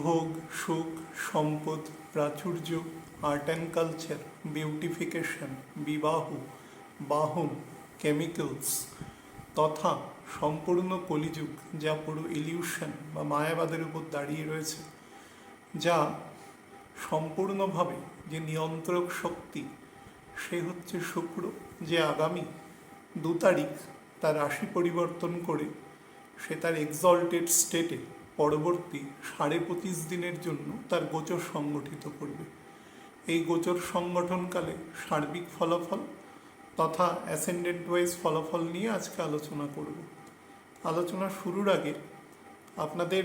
ভোগ, সুখ, সম্পদ, প্রাচুর্য, আর্ট অ্যান্ড কালচার, বিউটিফিকেশন, বিবাহ, বাহন, কেমিক্যালস তথা সম্পূর্ণ কলিযুগ, যা পুরো ইলিউশন বা মায়াবাদের উপর দাঁড়িয়ে রয়েছে, যা সম্পূর্ণভাবে যে নিয়ন্ত্রক শক্তি সে হচ্ছে শুক্র, যে আগামী 2 তারিখ তার রাশি পরিবর্তন করে সে তার এক্সল্টেড স্টেটে পরবর্তী 25.5 দিনের জন্য তার গোচর সংগঠিত করবে। এই গোচর সংগঠনকালে সার্বিক ফলাফল তথা অ্যাসেন্ডেন্ট ওয়াইজ ফলাফল নিয়ে আজকে আলোচনা করব। আলোচনা শুরুর আগে আপনাদের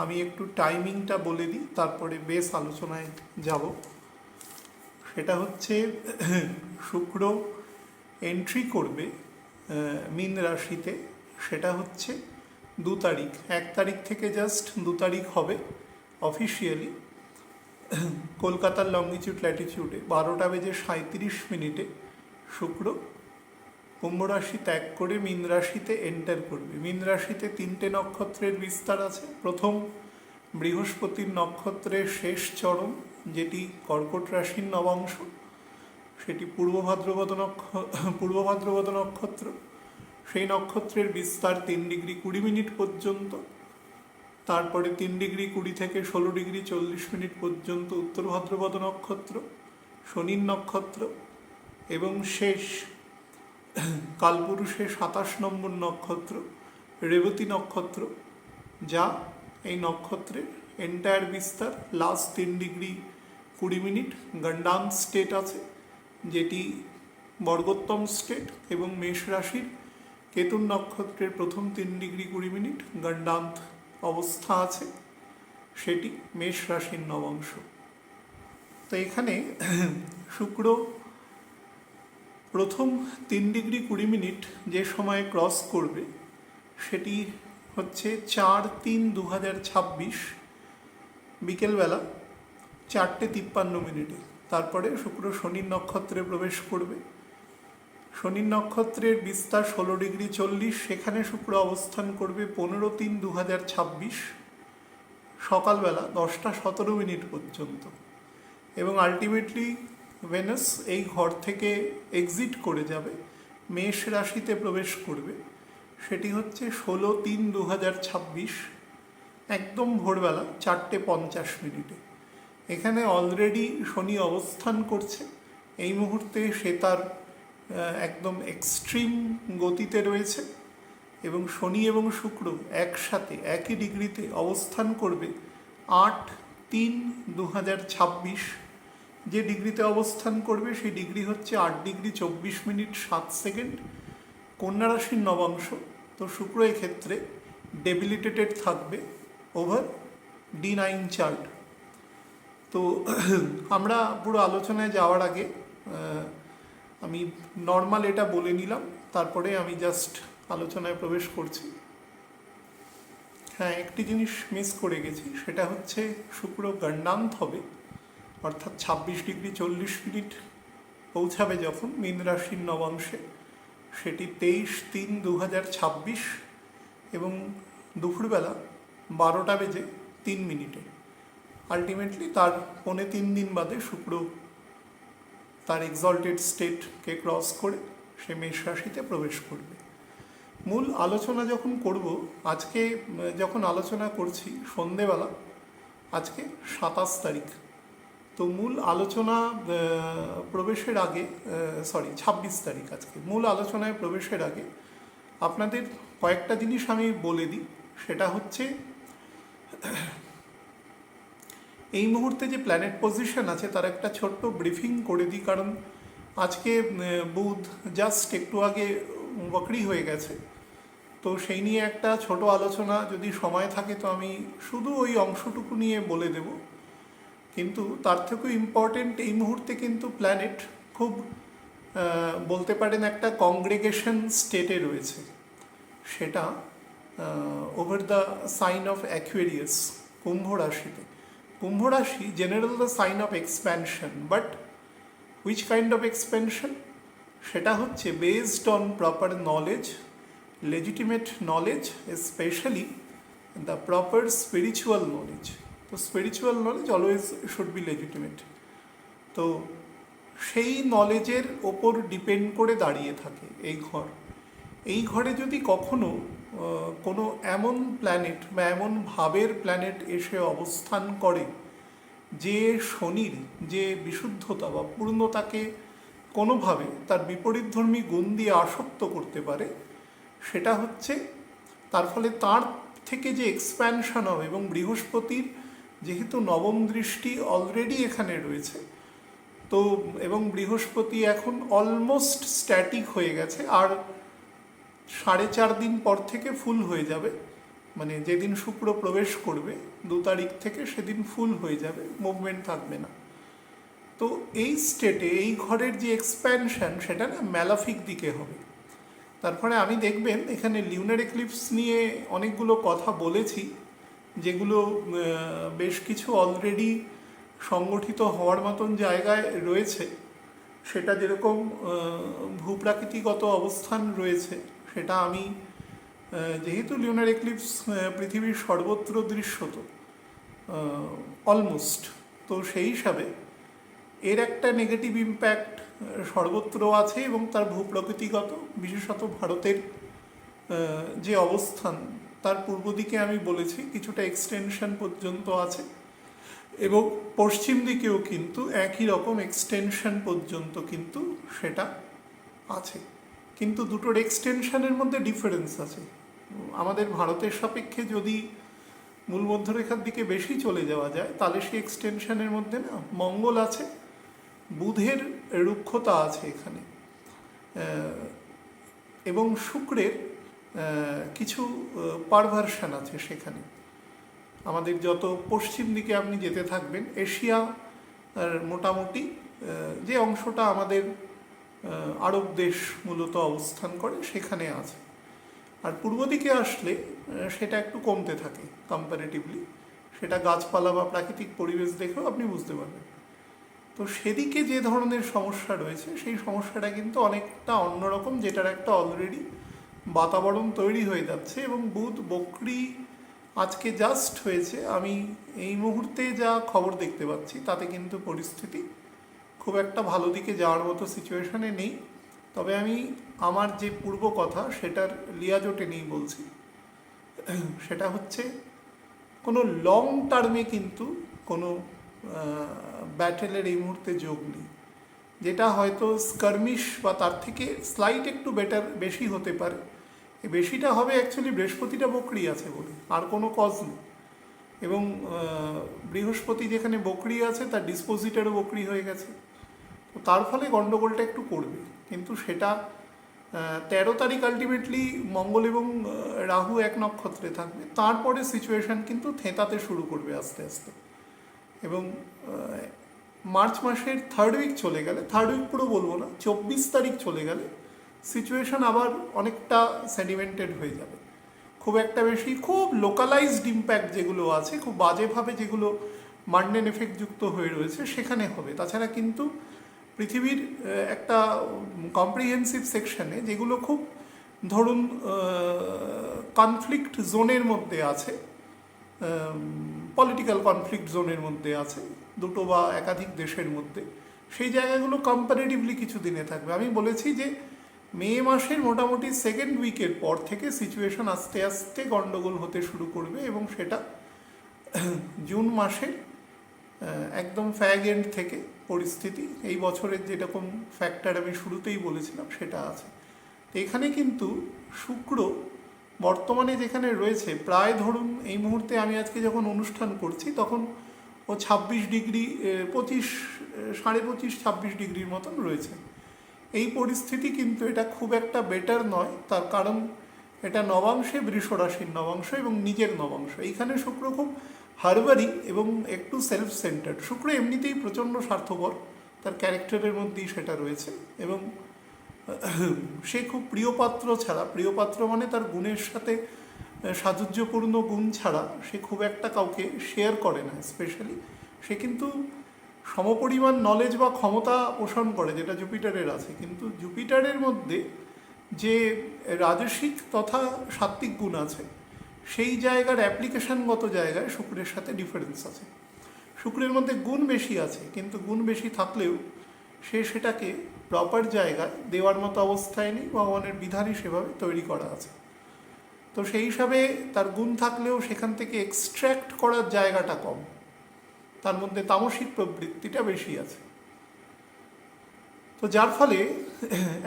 আমি একটু টাইমিংটা বলে দিই, তারপরে বেশ আলোচনায় যাব। সেটা হচ্ছে শুক্র এন্ট্রি করবে মীন রাশিতে, সেটা হচ্ছে 2 তারিখ। 1 তারিখ থেকে জাস্ট 2 তারিখ হবে অফিসিয়ালি কলকাতার লঙ্গিটিউড ল্যাটিটিউডে 12:37 শুক্র কুম্ভ রাশি ত্যাগ করে মীন রাশিতে এন্টার করবে। মীন রাশিতে 3টে নক্ষত্রের বিস্তার আছে। প্রথম বৃহস্পতির নক্ষত্রের শেষ চরম, যেটি কর্কট রাশির নবাংশ, সেটি পূর্ব ভাদ্রপদ নক্ষত্র। সেই নক্ষত্রের বিস্তার 3°20' পর্যন্ত। তারপরে 3°20 থেকে 16°40' পর্যন্ত উত্তর ভাদ্রপদ নক্ষত্র, শনির নক্ষত্র, এবং শেষ কালপুরুষের 27 নম্বর নক্ষত্র রেবতী নক্ষত্র, যা এই নক্ষত্রের এন্টায়ার বিস্তার। লাস্ট 3°20' গণ্ডান স্টেট আছে, যেটি বর্গোত্তম স্টেট, এবং মেষ রাশির কেতুর নক্ষত্রের প্রথম 3°20' গণ্ডান্ত অবস্থা আছে, সেটি মেষ রাশির নবাংশ। তো এখানে শুক্র প্রথম 3°20' যে সময়ে ক্রস করবে সেটি হচ্ছে 4/3/2026 বিকেলবেলা 4:53। তারপরে শুক্র শনির নক্ষত্রে প্রবেশ করবে। শনির নক্ষত্রের বিস্তার 16°40, সেখানে শুক্র অবস্থান করবে 15/3/2026 সকালবেলা 10:17 পর্যন্ত, এবং আলটিমেটলি ভেনাস এই ঘর থেকে এক্সিট করে যাবে, মেষ রাশিতে প্রবেশ করবে। সেটি হচ্ছে 16/3/2026 একদম ভোরবেলা 4:50। এখানে অলরেডি শনি অবস্থান করছে। এই মুহূর্তে সে তার একদম এক্সট্রিম গতিতে রয়েছে, এবং শনি এবং শুক্র একসাথে একই ডিগ্রিতে অবস্থান করবে 8/3/2026। যে ডিগ্রিতে অবস্থান করবে সেই ডিগ্রি হচ্ছে 8°24'7" কন্যা রাশির নবাংশ। তো শুক্র এক্ষেত্রে ডেবিলিটেটেড থাকবে ওভার D9 চার্ট। তো আমরা পুরো আলোচনায় যাওয়ার আগে আমি নর্মাল এটা বলে নিলাম, তারপরে আমি জাস্ট আলোচনায় প্রবেশ করছি। হ্যাঁ, একটি জিনিস মিস করে গেছি, সেটা হচ্ছে শুক্র গণ্ডান্ত হবে, অর্থাৎ 26°40' পৌঁছাবে যখন মীন রাশির নবাংশে, সেটি 23/3/2026 এবং দুপুরবেলা 12:03। আলটিমেটলি তার 3.25 দিন বাদে শুক্র তার এক্সল্টেড স্টেটকে ক্রস করে সে মেষ রাশিতে প্রবেশ করবে। মূল আলোচনা যখন করব, আজকে যখন আলোচনা করছি সন্ধেবেলা, আজকে 27 তারিখ, তো মূল আলোচনা প্রবেশের আগে 26 তারিখ আজকে, মূল আলোচনায় প্রবেশের আগে আপনাদের কয়েকটা জিনিস আমি বলে দিই। সেটা হচ্ছে এই মুহূর্তে যে প্ল্যানেট পজিশন আছে তার একটা ছোট্ট ব্রিফিং করে দিই, কারণ আজকে বুধ জাস্ট একটু আগে বকরি হয়ে গেছে। তো সেই নিয়ে একটা ছোট আলোচনা যদি সময় থাকে তো আমি শুধু ওই অংশটুকু নিয়ে বলে দেব। কিন্তু তার থেকেও ইম্পর্টেন্ট, এই মুহূর্তে কিন্তু প্ল্যানেট খুব বলতে পারেন একটা কংগ্রেগেশন স্টেটে রয়েছে, সেটা over the sign of Aquarius, কুম্ভ রাশিতে। কুম্ভ রাশি general the sign of expansion, but which kind of expansion? সেটা হচ্ছে based on proper knowledge, legitimate knowledge, specially the proper spiritual knowledge. তো spiritual knowledge always should be legitimate. তো সেই নলেজের ওপর ডিপেন্ড করে দাঁড়িয়ে থাকে এই ঘর। এই ঘরে যদি কখনো কোনো এমন প্ল্যানেট বা এমন ভাবের প্ল্যানেট এসে অবস্থান করে যে শনির যে বিশুদ্ধতা বা পূর্ণতাকে কোনোভাবে তার বিপরীতধর্মী গুণ দিয়ে আসক্ত করতে পারে, সেটা হচ্ছে তার ফলে তার থেকে যে এক্সপ্যানশন হবে। এবং বৃহস্পতির যেহেতু নবম দৃষ্টি অলরেডি এখানে রয়েছে, তো এবং বৃহস্পতি এখন অলমোস্ট স্ট্যাটিক হয়ে গেছে, আর 4.5 দিন পর থেকে ফুল হয়ে যাবে, মানে যেদিন শুক্র প্রবেশ করবে 2 তারিখ থেকে সেদিন ফুল হয়ে যাবে, মুভমেন্ট থাকবে না। তো এই স্টেটে এই ঘরের যে এক্সপ্যানশন সেটা না ম্যালাফিক দিকে হবে। তারপরে আমি দেখবেন এখানে লিউনার এক্লিপস নিয়ে অনেকগুলো কথা বলেছি, যেগুলো বেশ কিছু অলরেডি সংগঠিত হওয়ার মতন জায়গায় রয়েছে। সেটা যেরকম ভূপ্রাকৃতিগত অবস্থান রয়েছে, সেটা আমি যেহেতু লিউনার এক্লিপস পৃথিবীর সর্বত্র দৃশ্যত অলমোস্ট, তো সেই হিসাবে এর একটা নেগেটিভ ইম্প্যাক্ট সর্বত্র আছে। এবং তার ভূপ্রকৃতিগত, বিশেষত ভারতের যে অবস্থান, তার পূর্ব দিকে আমি বলেছি কিছুটা এক্সটেনশন পর্যন্ত আছে, এবং পশ্চিম দিকেও কিন্তু একই রকম এক্সটেনশন পর্যন্ত কিন্তু সেটা আছে। কিন্তু দুটোর এক্সটেনশনের মধ্যে ডিফারেন্স আছে। আমাদের ভারতের সাপেক্ষে যদি মূল মধ্যরেখার দিকে বেশি চলে যাওয়া যায়, তাহলে সেই এক্সটেনশনের মধ্যে না মঙ্গল আছে, বুধের রুক্ষতা আছে এখানে, এবং শুক্রের কিছু পারভার্সন আছে সেখানে। আমাদের যত পশ্চিম দিকে আপনি যেতে থাকবেন, এশিয়া মোটামুটি যে অংশটা আমাদের আরব দেশ মূলত অবস্থান করে সেখানে আছে। আর পূর্ব দিকে আসলে সেটা একটু কমতে থাকে কম্পারেটিভলি, সেটা গাছপালা বা প্রাকৃতিক পরিবেশ দেখেও আপনি বুঝতে পারবেন। তো সেদিকে যে ধরনের সমস্যা রয়েছে, সেই সমস্যাটা কিন্তু অনেকটা অন্যরকম, যেটার একটা অলরেডি বাতাবরণ তৈরি হয়ে যাচ্ছে। এবং বুধ বক্রী আজকে জাস্ট হয়েছে, আমি এই মুহূর্তে যা খবর দেখতে পাচ্ছি তাতে কিন্তু পরিস্থিতি খুব একটা ভালো দিকে যাওয়ার মতো সিচুয়েশনে নেই। তবে আমি আমার যে পূর্ব কথা সেটার লিয়াজও টেনেই বলছি, সেটা হচ্ছে কোনো লং টার্মে কিন্তু কোনো ব্যাটেলের এই মুহূর্তে যোগ নেই। যেটা হয়তো স্কার্মিশ বা তার থেকে স্লাইট একটু বেশি হতে পারে। এই বেশিটা হবে অ্যাকচুয়ালি বৃহস্পতিটা বকরি আছে বলে, আর কোনো কজ নেই। এবং বৃহস্পতি যেখানে বকরি আছে তার ডিসপোজিটারও বকরি হয়ে গেছে, তো তার ফলে গণ্ডগোলটা একটু করবে। কিন্তু সেটা 13 তারিখ আলটিমেটলি মঙ্গল এবং রাহু এক নক্ষত্রে থাকবে, তারপরে সিচুয়েশান কিন্তু থেঁতাতে শুরু করবে আস্তে আস্তে। এবং মার্চ মাসের 3rd উইক চলে গেলে, 3rd উইক পুরো বলবো না, 24 তারিখ চলে গেলে সিচুয়েশান আবার অনেকটা সেডিমেন্টেড হয়ে যাবে। খুব একটা বেশি খুব লোকালাইজড ইম্প্যাক্ট যেগুলো আছে, খুব বাজেভাবে যেগুলো মান্ডেন এফেক্ট যুক্ত হয়ে রয়েছে সেখানে হবে। তাছাড়া কিন্তু পৃথিবীর একটা কম্প্রিহেন্সিভ সেকশনে যেগুলো খুব ধরুন কনফ্লিক্ট জোনের মধ্যে আছে, পলিটিক্যাল কনফ্লিক্ট জোনের মধ্যে আছে দুটো বা একাধিক দেশের মধ্যে, সেই জায়গাগুলো কম্পারেটিভলি কিছু দিনে থাকবে। আমি বলেছি যে মে মাসের মোটামুটি 2nd উইকের পর থেকে সিচুয়েশন আস্তে আস্তে গণ্ডগোল হতে শুরু করবে, এবং সেটা জুন মাসের একদম ফ্যাগ এন্ড থেকে পরিস্থিতি এই বছরের যেরকম ফ্যাক্টর আমি শুরুতেই বলেছিলাম সেটা আছে। তো এখানে কিন্তু শুক্র বর্তমানে যেখানে রয়েছে, প্রায় ধরুন এই মুহূর্তে আমি আজকে যখন অনুষ্ঠান করছি তখন ও 26 ডিগ্রি 25 25.5 26 ডিগ্রির মতন রয়েছে। এই পরিস্থিতি কিন্তু এটা খুব একটা বেটার নয়, তার কারণ এটা নবাংশে, বৃষ রাশির নবাংশ এবং নিজের নবাংশ। এইখানে শুক্র খুব হারবারি এবং একটু সেলফ সেন্টার্ড। শুক্র এমনিতেই প্রচণ্ড স্বার্থপর, তার ক্যারেক্টারের মধ্যেই সেটা রয়েছে। এবং সে খুব প্রিয়পাত্র ছাড়া, প্রিয়পাত্র মানে তার গুণের সাথে সাযুজ্যপূর্ণ গুণ ছাড়া সে খুব একটা কাউকে শেয়ার করে না। স্পেশালি সে কিন্তু সমপরিমাণ নলেজ বা ক্ষমতা পোষণ করে, যেটা জুপিটারের আছে। কিন্তু জুপিটারের মধ্যে যে রাজসিক তথা সাত্ত্বিক গুণ আছে, সেই জায়গার অ্যাপ্লিকেশনগত জায়গায় শুক্রের সাথে ডিফারেন্স আছে। শুক্রের মধ্যে গুণ বেশি আছে, কিন্তু গুণ বেশি থাকলেও সে সেটাকে প্রপার জায়গায় দেওয়ার মতো অবস্থায় নেই, ভগবানের বিধানই সেভাবে তৈরি করা আছে। তো সেই হিসাবে তার গুণ থাকলেও সেখান থেকে এক্সট্র্যাক্ট করার জায়গাটা কম, তার মধ্যে তামসিক প্রবৃত্তিটা বেশি আছে। তো যার ফলে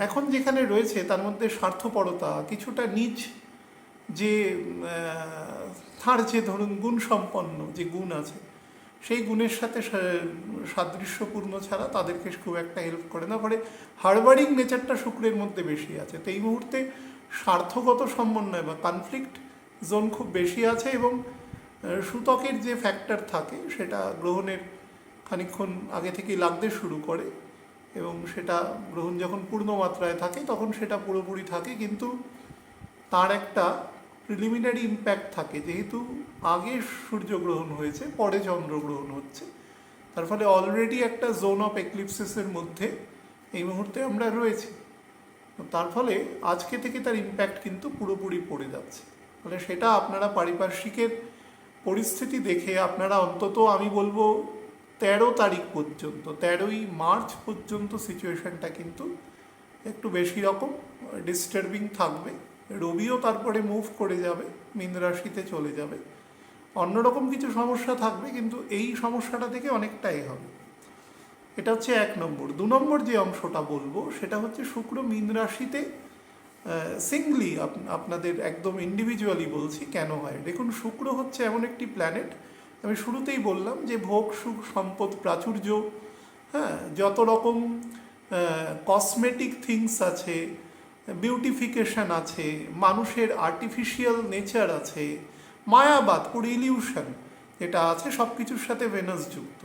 এখন যেখানে রয়েছে তার মধ্যে স্বার্থপরতা, কিছুটা নিজ যে তার যে ধরুন গুণ সম্পন্ন যে গুণ আছে, সেই গুণের সাথে সাদৃশ্যপূর্ণ ছাড়া তাদেরকে খুব একটা হেল্প করে না, ফলে হারবারিং নেচারটা শুক্রের মধ্যে বেশি আছে। তো এই মুহূর্তে স্বার্থগত সমন্বয় বা কনফ্লিক্ট জোন খুব বেশি আছে, এবং সূতকের যে ফ্যাক্টর থাকে সেটা গ্রহণের খানিকক্ষণ আগে থেকেই লাগতে শুরু করে, এবং সেটা গ্রহণ যখন পূর্ণ মাত্রায় থাকে তখন সেটা পুরোপুরি থাকে, কিন্তু তার একটা প্রিলিমিনারি ইম্প্যাক্ট থাকে, যেহেতু আগে সূর্যগ্রহণ হয়েছে পরে চন্দ্রগ্রহণ হচ্ছে, তার ফলে অলরেডি একটা জোন অফ এক্লিপসিসের মধ্যে এই মুহূর্তে আমরা রয়েছি। তার ফলে আজকে থেকে তার ইম্প্যাক্ট কিন্তু পুরোপুরি পড়ে যাচ্ছে। ফলে সেটা আপনারা পারিপার্শ্বিকের পরিস্থিতি দেখে আপনারা অন্তত আমি বলবো 13 তারিখ পর্যন্ত, 13ই মার্চ পর্যন্ত সিচুয়েশনটা কিন্তু একটু বেশি রকম ডিস্টার্বিং থাকবে। রবিও তারপরে মুভ করে যাবে, মীন রাশিতে চলে যাবে, অন্যরকম কিছু সমস্যা থাকবে, কিন্তু এই সমস্যাটা থেকে অনেকটাই হবে। এটা হচ্ছে 1 নম্বর। 2 নম্বর যে অংশটা বলবো সেটা হচ্ছে শুক্র মীন রাশিতে সিঙ্গলি, আপনাদের একদম ইন্ডিভিজুয়ালি বলছি কেন হয়। দেখুন, শুক্র হচ্ছে এমন একটি প্ল্যানেট, আমি শুরুতেই বললাম যে ভোগ সুখ সম্পদ প্রাচুর্য, হ্যাঁ, যত রকম কসমেটিক থিংস আছে, বিউটিফিকেশন আছে, মানুষের আর্টিফিশিয়াল নেচার আছে, মায়াবাদ পুরো ইলিউশন এটা আছে, সব কিছুর সাথে ভেনাস যুক্ত,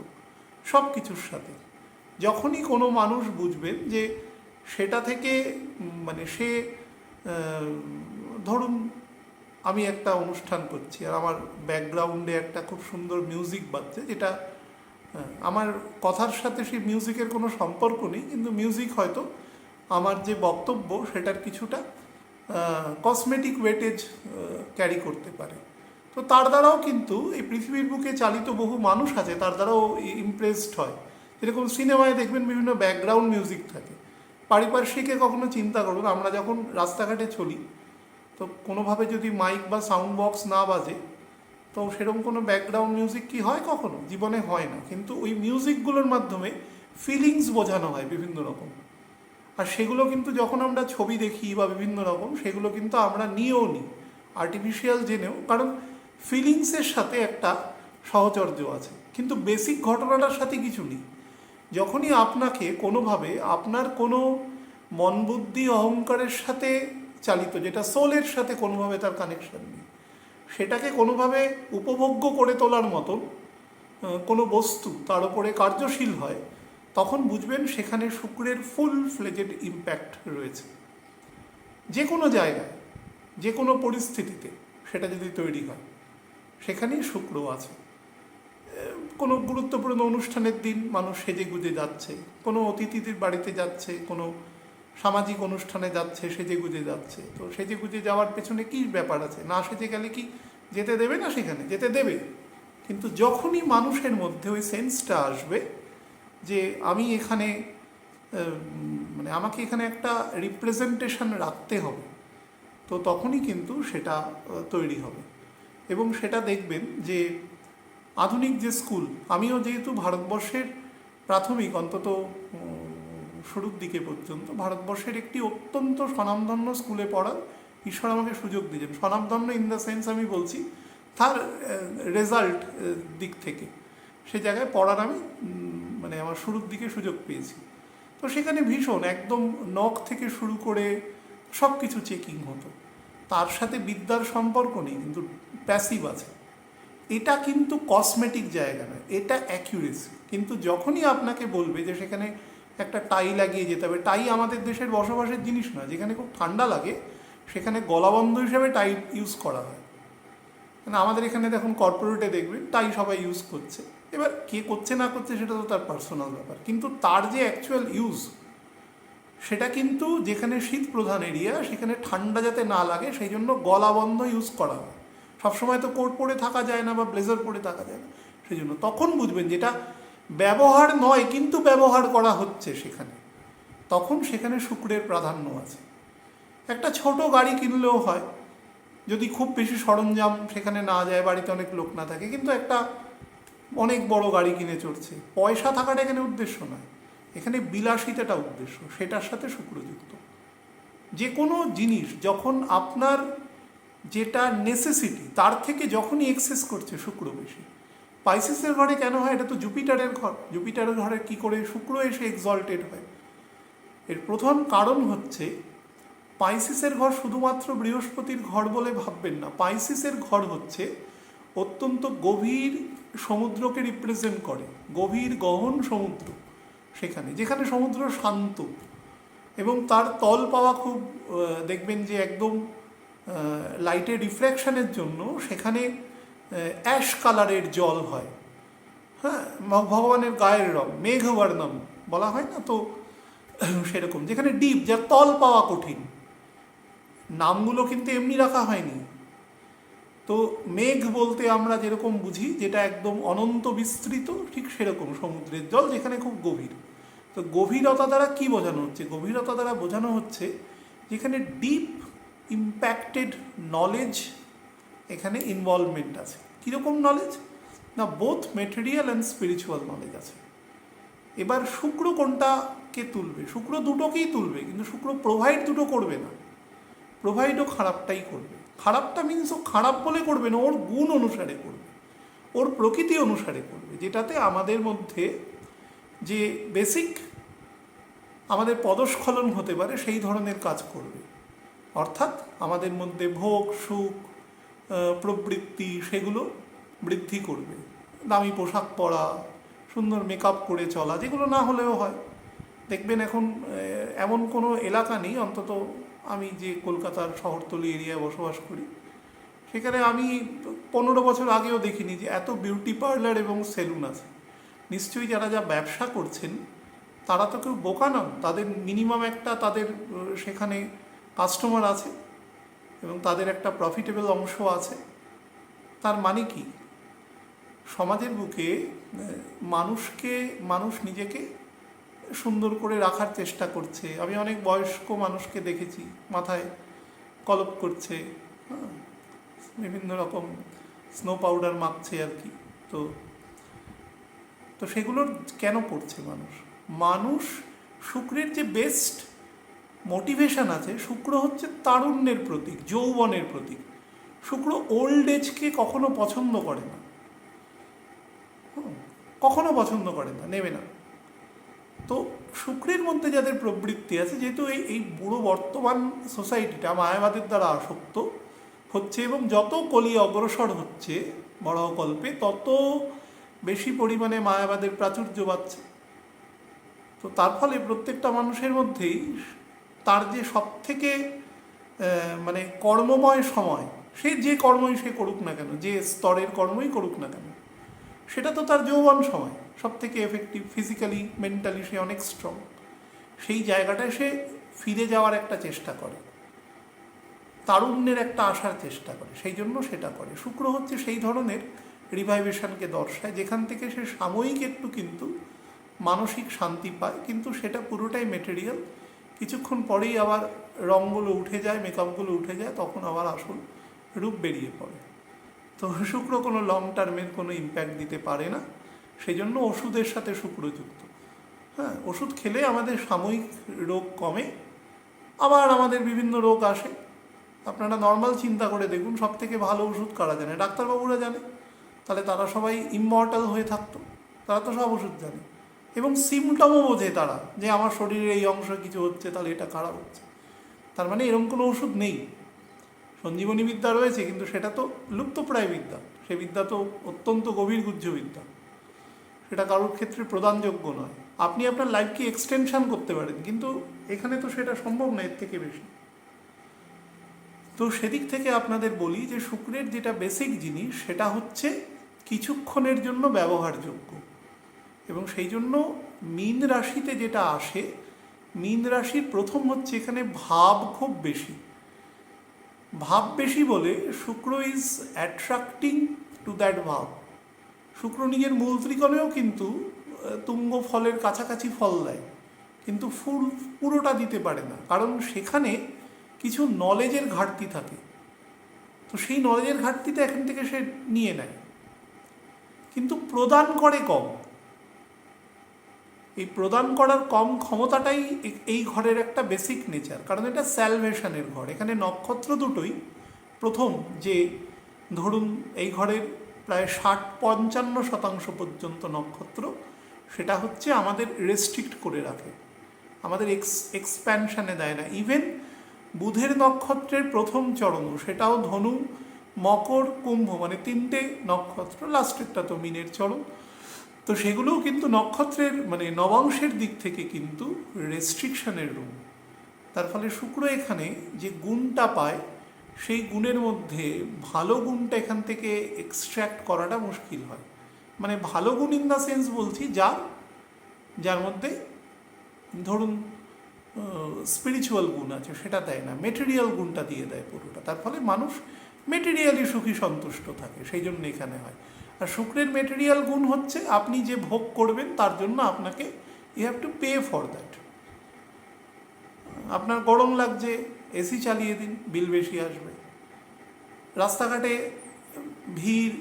সব কিছুর সাথে। যখনই কোনো মানুষ বুঝবেন যে সেটা থেকে মানে সে ধরুন আমি একটা অনুষ্ঠান করছি আর আমার ব্যাকগ্রাউন্ডে একটা খুব সুন্দর মিউজিক বাজছে, যেটা আমার কথার সাথে সেই মিউজিকের কোনো সম্পর্ক নেই, কিন্তু মিউজিক হয়তো আমার যে বক্তব্য সেটার কিছুটা কসমেটিক ওয়েটেজ ক্যারি করতে পারে। তো তার দ্বারাও কিন্তু এই পৃথিবীর বুকে চালিত বহু মানুষ আছে, তার দ্বারাও ইমপ্রেসড হয়। যেরকম সিনেমায় দেখবেন বিভিন্ন ব্যাকগ্রাউন্ড মিউজিক থাকে। পারিপার্শ্বিকে কখনো চিন্তা করুন, আমরা যখন রাস্তাঘাটে চলি তো কোনোভাবে যদি মাইক বা সাউন্ড বক্স না বাজে, তো সেরকম কোনো ব্যাকগ্রাউন্ড মিউজিক কি হয়? কখনো জীবনে হয় না, কিন্তু ওই মিউজিকগুলোর মাধ্যমে ফিলিংস বোঝানো হয় বিভিন্ন রকম। আর সেগুলো কিন্তু যখন আমরা ছবি দেখি বা বিভিন্ন রকম, সেগুলো কিন্তু আমরা নিয়েও নিই আর্টিফিশিয়াল জেনেও, কারণ ফিলিংসের সাথে একটা সহচর্য আছে, কিন্তু বেসিক ঘটনাটার সাথে কিছু নেই। যখনই আপনাকে কোনোভাবে আপনার কোনো মন বুদ্ধি অহংকারের সাথে চালিত, যেটা সোলের সাথে কোনোভাবে তার কানেকশন নেই, সেটাকে কোনোভাবে উপভোগ্য করে তোলার মতন কোনো বস্তু তার উপরে কার্যশীল হয়, তখন বুঝবেন সেখানে শুক্রের ফুল ফ্লেজেড ইম্প্যাক্ট রয়েছে। যে কোনো জায়গায় যে কোনো পরিস্থিতিতে সেটা যদি তৈরি হয়, সেখানেই শুক্র আছে। কোনো গুরুত্বপূর্ণ অনুষ্ঠানের দিন মানুষ সেজে গুজে যাচ্ছে, কোনো অতিথিদের বাড়িতে যাচ্ছে, কোনো সামাজিক অনুষ্ঠানে যাচ্ছে, সেজে গুজে যাচ্ছে। তো সেজে গুজে যাওয়ার পেছনে কী ব্যাপার আছে? না সেজে গেলে কি যেতে দেবে না? সেখানে যেতে দেবে, কিন্তু যখনই মানুষের মধ্যে ওই সেন্সটা আসবে যে আমি এখানে মানে আমাকে এখানে একটা রিপ্রেজেন্টেশন রাখতে হবে, তো তখনই কিন্তু সেটা তৈরি হবে। এবং সেটা দেখবেন যে আধুনিক যে স্কুল, আমিও যেহেতু ভারতবর্ষের প্রাথমিক অন্তত শুরুর দিকে পর্যন্ত ভারতবর্ষের একটি অত্যন্ত স্বনামধন্য স্কুলে পড়ার ঈশ্বর আমাকে সুযোগ দিয়েছেন। স্বনামধন্য ইন দ্য সেন্স আমি বলছি তার রেজাল্ট দিক থেকে, সে জায়গায় পড়ার আমি মানে আমার শুরুর দিকে সুযোগ পেয়েছি। তো সেখানে ভীষণ একদম নখ থেকে শুরু করে সব কিছু চেকিং হতো, তার সাথে বিদ্যার সম্পর্ক নেই, কিন্তু প্যাসিভ আছে। এটা কিন্তু কসমেটিক জায়গা নয়, এটা অ্যাকিউরেসি। কিন্তু যখনই আপনাকে বলবে যে সেখানে একটা টাই লাগিয়ে যেতে হবে, টাই আমাদের দেশের বসবাসের জিনিস নয়, যেখানে খুব ঠান্ডা লাগে সেখানে গলাবন্ধ হিসাবে টাই ইউজ করা হয়। মানে আমাদের এখানে দেখুন কর্পোরেটে দেখবেন টাই সবাই ইউজ করছে, এবার কে করছে না করছে সেটা তো তার পার্সোনাল ব্যাপার, কিন্তু তার যে অ্যাকচুয়াল ইউজ সেটা কিন্তু যেখানে শীত প্রধান এরিয়া সেখানে ঠান্ডা যাতে না লাগে সেই জন্য গলাবন্ধ ইউজ করা হয়। সবসময় তো কোট পরে থাকা যায় না বা ব্লেজার পরে থাকা যায় না। সেই জন্য তখন বুঝবেন যেটা ব্যবহার নয় কিন্তু ব্যবহার করা হচ্ছে সেখানে, তখন সেখানে শুক্রের প্রাধান্য আছে। একটা ছোট গাড়ি কিনলেও হয়, যদি খুব বেশি সরঞ্জাম সেখানে না যায়, বাড়িতে অনেক লোক না থাকে, কিন্তু একটা অনেক বড় গাড়ি কিনে চড়ছে, পয়সা থাকাটা এখানে উদ্দেশ্য নয়, এখানে বিলাসিতাটা উদ্দেশ্য, সেটার সাথে শুক্রযুক্ত। যে কোনো জিনিস যখন আপনার যেটা নেসেসিটি তার থেকে যখনই এক্সেস করছে শুক্র বেশি। পাইসিসের ঘরে কেন হয়? এটা তো জুপিটারের ঘর, জুপিটারের ঘরে কি করে শুক্র এসে এক্সল্টেড হয়? এর প্রধান কারণ হচ্ছে পাইসিসের ঘর শুধুমাত্র বৃহস্পতির ঘর বলে ভাববেন না। পাইসিসের ঘর হচ্ছে অত্যন্ত গভীর সমুদ্রকে রিপ্রেজেন্ট করে, গভীর গহন সমুদ্র, সেখানে যেখানে সমুদ্র শান্ত এবং তার তল পাওয়া খুব দেখবেন যে একদম লাইটের রিফ্র্যাকশনের জন্য সেখানে অ্যাশ কালারের জল হয়। হ্যাঁ, ভগবানের গায়ের রং মেঘবর্ণম বলা হয় না, তো সেরকম যেখানে ডিপ, যার তল পাওয়া কঠিন। নামগুলো কিন্তু এমনি রাখা হয়নি। তো মেঘ বলতে আমরা যেরকম বুঝি যেটা একদম অনন্ত বিস্তৃত, ঠিক সেরকম সমুদ্রের জল যেখানে খুব গভীর। তো গভীরতা দ্বারা কি বোঝানো হচ্ছে? গভীরতা দ্বারা বোঝানো হচ্ছে যেখানে ডিপ ইম্প্যাক্টেড নলেজ, এখানে ইনভলভমেন্ট আছে। কীরকম নলেজ? না, both material and spiritual knowledge আছে। এবার শুক্র কোনটাকে তুলবে? শুক্র দুটোকেই তুলবে, কিন্তু শুক্র প্রোভাইড দুটো করবে না। প্রোভাইডও খারাপটাই করবে। খারাপটা মিনস ও খারাপ বলে করবে না, ওর গুণ অনুসারে করবে, ওর প্রকৃতি অনুসারে করবে, যেটাতে আমাদের মধ্যে যে বেসিক আমাদের পদস্খলন হতে পারে সেই ধরনের কাজ করবে। অর্থাৎ আমাদের মধ্যে ভোগ সুখ প্রবৃত্তি সেগুলো বৃদ্ধি করবে। দামি পোশাক পরা, সুন্দর মেকআপ করে চলা, যেগুলো না হলেও হয়। দেখবেন এখন এমন কোনো এলাকা নেই, অন্তত আমি যে কলকাতার শহরতলি এরিয়ায় বসবাস করি সেখানে আমি 15 বছর আগেও দেখিনি যে এত বিউটি পার্লার এবং সেলুন আছে। নিশ্চয়ই যারা যা ব্যবসা করছেন তারা তো কেউ বোকা নন, তাদের মিনিমাম একটা তাদের সেখানে কাস্টমার আছে এবং তাদের একটা প্রফিটেবল অংশ আছে। তার মানে কি? সমাজের বুকে মানুষ নিজেকে সুন্দর করে রাখার চেষ্টা করছে। আমি অনেক বয়স্ক মানুষকে দেখেছি মাথায় কলপ করছে, বিভিন্ন রকম স্নো পাউডার মাখছে আর কি। তো সেগুলোর কেন করছে মানুষ? শুক্রের যে বেস্ট মোটিভেশন আছে, শুক্র হচ্ছে তারুণ্যের প্রতীক, যৌবনের প্রতীক। শুক্র ওল্ড এজকে কখনো পছন্দ করে না, কখনো পছন্দ করে না, নেবে না। তো শুক্রের মধ্যে যাদের প্রবৃত্তি আছে, যেহেতু এই বুড়ো বর্তমান সোসাইটিটা মায়াবাদের দ্বারা আসক্ত হচ্ছে এবং যত কলি অগ্রসর হচ্ছে বড়কল্পে তত বেশি পরিমাণে মায়াবাদের প্রাচুর্য বাড়ছে। তো তার ফলে প্রত্যেকটা মানুষের মধ্যেই তার যে সব থেকে মানে কর্মময় সময়, সে যে কর্মই সে করুক না কেন, যে স্তরের কর্মই করুক না কেন, সেটা তো তার যৌবন সময়, সব থেকে এফেক্টিভ, ফিজিক্যালি মেন্টালি সে অনেক স্ট্রং। সেই জায়গাটায় সে ফিরে যাওয়ার একটা চেষ্টা করে, তারুণ্যের একটা আসার চেষ্টা করে, সেই জন্য সেটা করে। শুক্র হচ্ছে সেই ধরনের রিভাইভেশনকে দর্শায় যেখান থেকে সে সাময়িক একটু কিন্তু মানসিক শান্তি পায়, কিন্তু সেটা পুরোটাই মেটেরিয়াল। কিছুক্ষণ পরেই আবার রঙগুলো উঠে যায়, মেকআপগুলো উঠে যায়, তখন আবার আসল রূপ বেরিয়ে পড়ে। তো শুক্র কোনো লং টার্মের কোনো ইম্প্যাক্ট দিতে পারে না, সেই জন্য ওষুধের সাথে শুক্র যুক্ত। হ্যাঁ, ওষুধ খেলে আমাদের সাময়িক রোগ কমে, আবার আমাদের বিভিন্ন রোগ আসে। আপনারা নর্মাল চিন্তা করে দেখুন, সব থেকে ভালো ওষুধ কারা জানে? ডাক্তারবাবুরা জানে। তাহলে তারা সবাই ইমমর্টাল হয়ে থাকতো, তারা তো সব ওষুধ জানে এবং সিমটমও বোঝে তারা, যে আমার শরীরে এই অংশ কিছু হচ্ছে, তাহলে এটা খারাপ হচ্ছে। তার মানে এরকম কোনো ওষুধ নেই। সঞ্জীবনী বিদ্যা রয়েছে, কিন্তু সেটা তো লুপ্তপ্রায় বিদ্যা, সে বিদ্যা তো অত্যন্ত গভীর গুহ্য বিদ্যা, সেটা কারোর ক্ষেত্রে প্রদানযোগ্য নয়। আপনি আপনার লাইফকে এক্সটেনশন করতে পারেন, কিন্তু এখানে তো সেটা সম্ভব না, এর থেকে বেশি। তো সেদিক থেকে আপনাদের বলি যে শুক্রের যেটা বেসিক জিনিস সেটা হচ্ছে কিছুক্ষণের জন্য ব্যবহারযোগ্য, এবং সেই জন্য মীন রাশিতে যেটা আসে, মীন রাশির প্রথম হচ্ছে এখানে ভাব খুব বেশি। ভাব বেশি বলে শুক্র ইজ অ্যাট্রাক্টিং টু দ্যাট ভাব। শুক্র নিজের মূল ত্রিকোণেও কিন্তু তুঙ্গ ফলের কাছাকাছি ফল দেয়, কিন্তু ফুল পুরোটা দিতে পারে না, কারণ সেখানে কিছু নলেজের ঘাটতি থাকে। তো সেই নলেজের ঘাটতিটা এখান থেকে সে নিয়ে নেয়, কিন্তু প্রদান করে কম। এই প্রদান করার কম ক্ষমতাটাই এই ঘরের একটা বেসিক নেচার, কারণ এটা স্যালভেশনের ঘর। এখানে নক্ষত্র দুটোই প্রথম যে ধরুন এই ঘরের প্রায় 60-55% পর্যন্ত নক্ষত্র, সেটা হচ্ছে আমাদের রেস্ট্রিক্ট করে রাখে, আমাদের এক্সপ্যানশানে দেয় না। ইভেন বুধের নক্ষত্রের প্রথম চরণ, সেটাও ধনু, মকর, কুম্ভ, মানে 3টে নক্ষত্র, লাস্টেরটা তো মিনের চরণ। তো সেগুলোও কিন্তু নক্ষত্রের মানে নবাংশের দিক থেকে কিন্তু রেস্ট্রিকশনের রুম। তার ফলে শুক্র এখানে যে গুণটা পায়, সেই গুণের মধ্যে ভালো গুণটা এখান থেকে এক্সট্র্যাক্ট করাটা মুশকিল হয়। মানে ভালো গুণ ইন দ্য সেন্স বলছি, যার মধ্যে ধরুন স্পিরিচুয়াল গুণ আছে, সেটা দেয় না, মেটেরিয়াল গুণটা দিয়ে দেয় পুরোটা। তার ফলে মানুষ মেটেরিয়ালি সুখী সন্তুষ্ট থাকে, সেই জন্য এখানে হয়। আর শুক্রের মেটেরিয়াল গুণ হচ্ছে আপনি যে ভোগ করবেন তার জন্য আপনাকে you have to pay for that. আপনার গরম লাগছে, এসি চালিয়ে দিন, বিল বেশি আসবে। রাস্তাঘাটে ভিড়,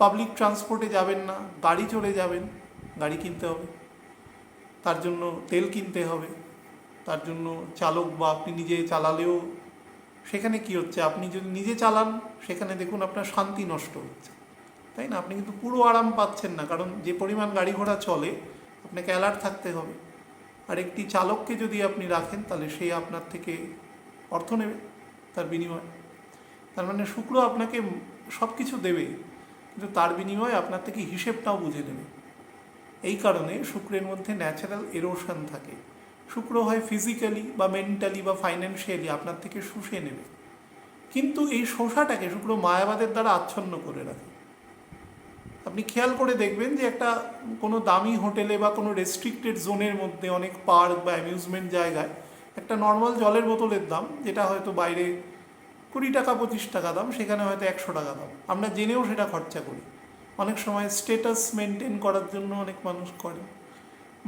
পাবলিক ট্রান্সপোর্টে যাবেন না, গাড়ি চড়ে যাবেন, গাড়ি কিনতে হবে, তার জন্য তেল কিনতে হবে, তার জন্য চালক বা আপনি নিজে চালালেও সেখানে কি হচ্ছে, আপনি যদি নিজে চালান সেখানে দেখুন আপনার শান্তি নষ্ট হচ্ছে, তাই না? আপনি কিন্তু পুরো আরাম পাচ্ছেন না, কারণ যে পরিমাণ গাড়ি ঘোড়া চলে আপনাকে অ্যালার্ট থাকতে হবে। আর একটি চালককে যদি আপনি রাখেন তাহলে সে আপনার থেকে অর্থ নেবে তার বিনিময়ে। তার মানে শুক্র আপনাকে সব কিছু দেবে, কিন্তু তার বিনিময়ে আপনার থেকে হিসেবটাও বুঝে নেবে। এই কারণে শুক্রের মধ্যে ন্যাচারাল এরোশন থাকে। শুক্র হয় ফিজিক্যালি বা মেন্টালি বা ফাইন্যান্সিয়ালি আপনার থেকে শুষে নেবে, কিন্তু এই শোষাটাকে শুক্র মায়াবাদের দ্বারা আচ্ছন্ন করে রাখে। আপনি খেয়াল করে দেখবেন যে একটা কোনো দামি হোটেলে বা কোনো রেস্ট্রিক্টেড জোনের মধ্যে অনেক পার্ক বা অ্যামিউজমেন্ট জায়গায় একটা নর্মাল জলের বোতলের দাম, যেটা হয়তো বাইরে 20 টাকা 25 টাকা দাম, সেখানে হয়তো 100 টাকা দাম। আমরা জেনেও সেটা খরচা করি। অনেক সময় স্ট্যাটাস মেনটেন করার জন্য অনেক মানুষ করে।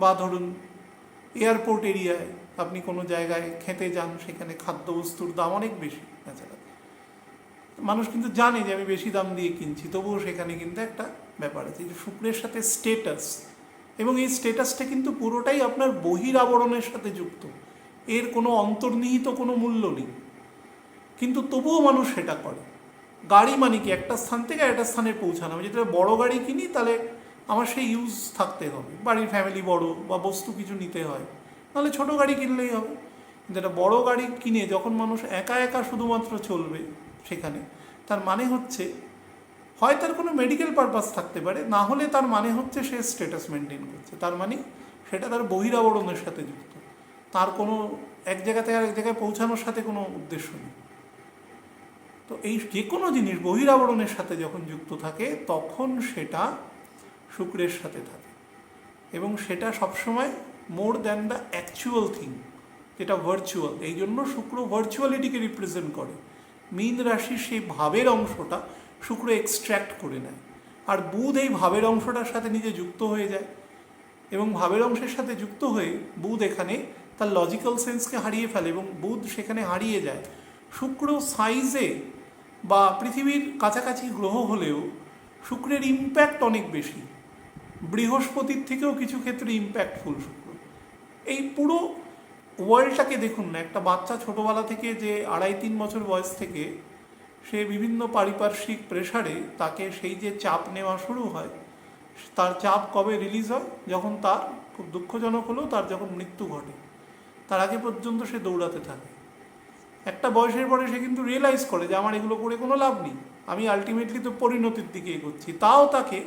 বা ধরুন এয়ারপোর্ট এরিয়ায় আপনি কোনো জায়গায় খেতে যান, সেখানে খাদ্যবস্তুর দাম অনেক বেশি ন্যাচারাল। মানুষ কিন্তু জানে যে আমি বেশি দাম দিয়ে কিনছি, তবুও সেখানে কিন্তু একটা ব্যাপার আছে যে শুক্রের সাথে স্টেটাস, এবং এই স্টেটাসটা কিন্তু পুরোটাই আপনার বহির আবরণের সাথে যুক্ত, এর কোনো অন্তর্নিহিত কোনো মূল্য নেই, কিন্তু তবুও মানুষ সেটা করে। গাড়ি মানে কি, একটা স্থান থেকে একটা স্থানে পৌঁছানো। আমি যদি বড় গাড়ি কিনি তাহলে আমার সেই ইউজ থাকতে হবে, বাড়ির ফ্যামিলি বড় বা বস্তু কিছু নিতে হয়, নাহলে ছোট গাড়ি কিনলেই হবে। কিন্তু একটা বড় গাড়ি কিনে যখন মানুষ একা একা শুধুমাত্র চলবে সেখানে, তার মানে হচ্ছে হয় তার কোনো মেডিকেল পারপাস থাকতে পারে, না হলে তার মানে হচ্ছে সে স্ট্যাটাস মেনটেন করছে। তার মানে সেটা তার বহিরাবরণের সাথে যুক্ত, তার কোনো এক জায়গা থেকে আরেক জায়গায় পৌঁছানোর সাথে কোনো উদ্দেশ্য নেই। তো এই যে কোনো জিনিস বহিরাবরণের সাথে যখন যুক্ত থাকে তখন সেটা শুক্রের সাথে থাকে, এবং সেটা সবসময় more than the actual thing, যেটা ভার্চুয়াল। এই জন্য শুক্র ভার্চুয়ালিটিকে রিপ্রেজেন্ট করে। মীন রাশির সেই ভাবের অংশটা শুক্র এক্সট্র্যাক্ট করে নেয়, আর বুধ এই ভাবের অংশটার সাথে নিজে যুক্ত হয়ে যায়, এবং ভাবের অংশের সাথে যুক্ত হয়ে বুধ এখানে তার লজিক্যাল সেন্সকে হারিয়ে ফেলে, এবং বুধ সেখানে হারিয়ে যায়। শুক্র সাইজে বা পৃথিবীর কাছাকাছি গ্রহ হলেও শুক্রের ইম্প্যাক্ট অনেক বেশি, বৃহস্পতির থেকেও কিছু ক্ষেত্রে ইম্প্যাক্টফুল শুক্র। এই পুরো ওয়ার্ল্ডটাকে দেখুন না, একটা বাচ্চা ছোটোবেলা থেকে যে 2.5-3 বছর বয়স থেকে সে বিভিন্ন পারিপার্শ্বিক প্রেশারে তাকে সেই যে চাপ নেওয়া শুরু হয়, তার চাপ কবে রিলিজ হয়, যখন তার খুব দুঃখজনক হলেও তার যখন মৃত্যু ঘটে, তার আগে পর্যন্ত সে দৌড়াতে থাকে। একটা বয়সের পরে সে কিন্তু রিয়েলাইজ করে যে আমার এগুলো করে কোনো লাভ নেই, আমি আলটিমেটলি তো পরিণতির দিকে এগোচ্ছি। তাও তাকে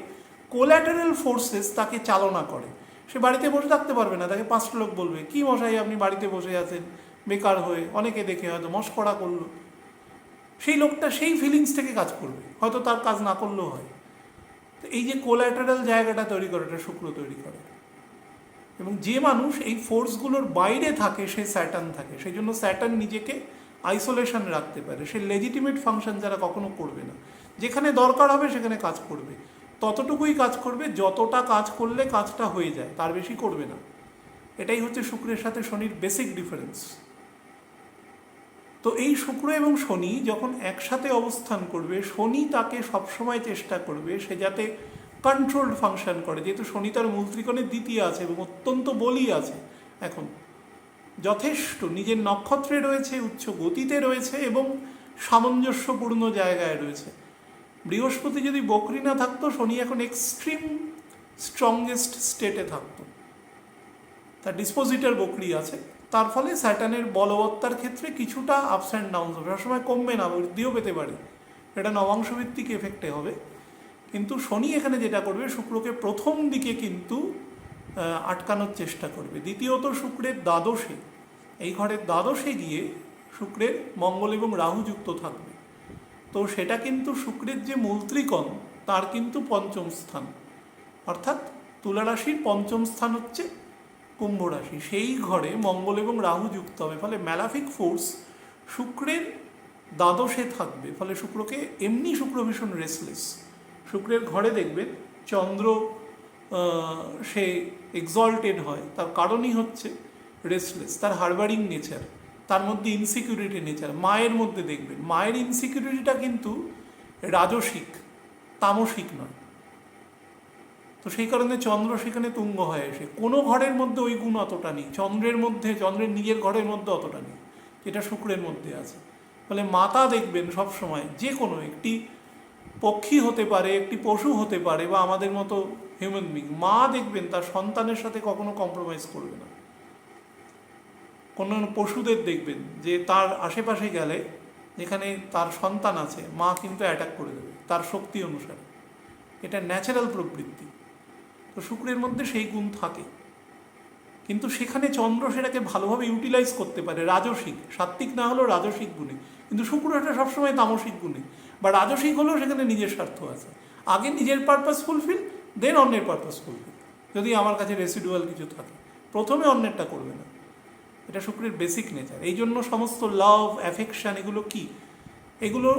কোল্যাটারাল ফোর্সেস তাকে চালনা করে। সে বাড়িতে বসে থাকতে পারবে না, তাকে 5টা লোক বলবে কি মশাই আপনি বাড়িতে বসে আছেন বেকার হয়ে, অনেকে দেখে হয়তো মস্করা করলো, সেই লোকটা সেই ফিলিংস থেকে কাজ করবে, হয়তো তার কাজ না করলেও হয়। তো এই যে কোল্যাটারাল জায়গাটা তৈরি করে, এটা শুক্র তৈরি করে। এবং যে মানুষ এই ফোর্সগুলোর বাইরে থাকে সে স্যাটার্ন থাকে, সেই জন্য স্যাটার্ন নিজেকে আইসোলেশন রাখতে পারে, সে লেজিটিমেট ফাংশন যারা কখনো করবে না। যেখানে দরকার হবে সেখানে কাজ করবে, ততটুকুই কাজ করবে যতটা কাজ করলে কাজটা হয়ে যায়, তার বেশি করবে না। এটাই হচ্ছে শুক্রের সাথে শনির বেসিক ডিফারেন্স। তো এই শুক্র এবং শনি যখন একসাথে অবস্থান করবে, শনি তাকে সবসময় চেষ্টা করবে সে যাতে কন্ট্রোলড ফাংশন করে, যেহেতু শনি তার মূল ত্রিকোণের দ্বিতীয় আছে এবং অত্যন্ত বলি আছে, এখন যথেষ্ট নিজের নক্ষত্রে রয়েছে, উচ্চ গতিতে রয়েছে এবং সামঞ্জস্যপূর্ণ জায়গায় রয়েছে। বৃহস্পতি যদি বকরি না থাকতো, শনি এখন এক্সট্রিম স্ট্রংগেস্ট স্টেটে থাকতো, তার ডিসপোজিটার বকরি আছে, তার ফলে স্যাটার্নের বলবত্তার ক্ষেত্রে কিছুটা আপস অ্যান্ড ডাউন হবে, সবসময় কমবে না, বৃদ্ধিও পেতে পারে, এটা নবাংশভিত্তিক এফেক্টে হবে। কিন্তু শনি এখানে যেটা করবে, শুক্রকে প্রথম দিকে কিন্তু আটকানোর চেষ্টা করবে। দ্বিতীয়ত শুক্রের দ্বাদশে, এই ঘরের দ্বাদশে গিয়ে শুক্রের মঙ্গল এবং রাহু যুক্ত থাকবে, তো সেটা কিন্তু শুক্রের যে মূল ত্রিকোণ তার কিন্তু পঞ্চম স্থান, অর্থাৎ তুলা রাশির পঞ্চম স্থান হচ্ছে কুম্ভ রাশি, সেই ঘরে মঙ্গল এবং রাহু যুক্ত হবে, ফলে ম্যালাফিক ফোর্স শুক্রের দ্বাদশে থাকবে। ফলে শুক্রকে, এমনি শুক্র ভীষণ রেসলেস, শুক্রের ঘরে দেখবেন চন্দ্র সে এক্সল্টেড হয়, তার কারণই হচ্ছে রেসলেস, তার হারবারিং নেচার, তার মধ্যে ইনসিকিউরিটি নেচার। মায়ের মধ্যে দেখবেন, মায়ের ইনসিকিউরিটিটা কিন্তু রাজসিক, তামসিক নয়। তো সেই কারণে চন্দ্র সেখানে তুঙ্গ হয় এসে, কোনো ঘরের মধ্যে ওই গুণ অতটা নেই, চন্দ্রের মধ্যে, চন্দ্রের নিজের ঘরের মধ্যে অতটা নেই, যেটা শুক্রের মধ্যে আছে। ফলে মাতা দেখবেন সবসময়, যে কোনো একটি পক্ষী হতে পারে, একটি পশু হতে পারে, বা আমাদের মতো হিউম্যান বিং, মা দেখবেন তার সন্তানের সাথে কখনো কম্প্রোমাইজ করবে না। কোনো পশুদের দেখবেন যে তার আশেপাশে গেলে, যেখানে তার সন্তান আছে, মা কিন্তু অ্যাটাক করে দেবে তার শক্তি অনুসারে, এটা ন্যাচারাল প্রবৃত্তি। তো শুক্রের মধ্যে সেই গুণ থাকে, কিন্তু সেখানে চন্দ্র সেটাকে ভালোভাবে ইউটিলাইজ করতে পারে, রাজসিক, সাত্ত্বিক না হলেও রাজসিক গুণে, কিন্তু শুক্র এটা সবসময় তামসিক গুণে, বা রাজসিক হলেও সেখানে নিজের স্বার্থ আছে, আগে নিজের পারপাস ফুলফিল, দেন অন্যের পারপাস ফুলফিল, যদি আমার কাছে রেসিডুয়াল কিছু থাকে, প্রথমে অন্যেরটা করবে না, এটা শুক্রের বেসিক নেচার। এই জন্য সমস্ত লাভ, অ্যাফেকশান, এগুলো কি, এগুলো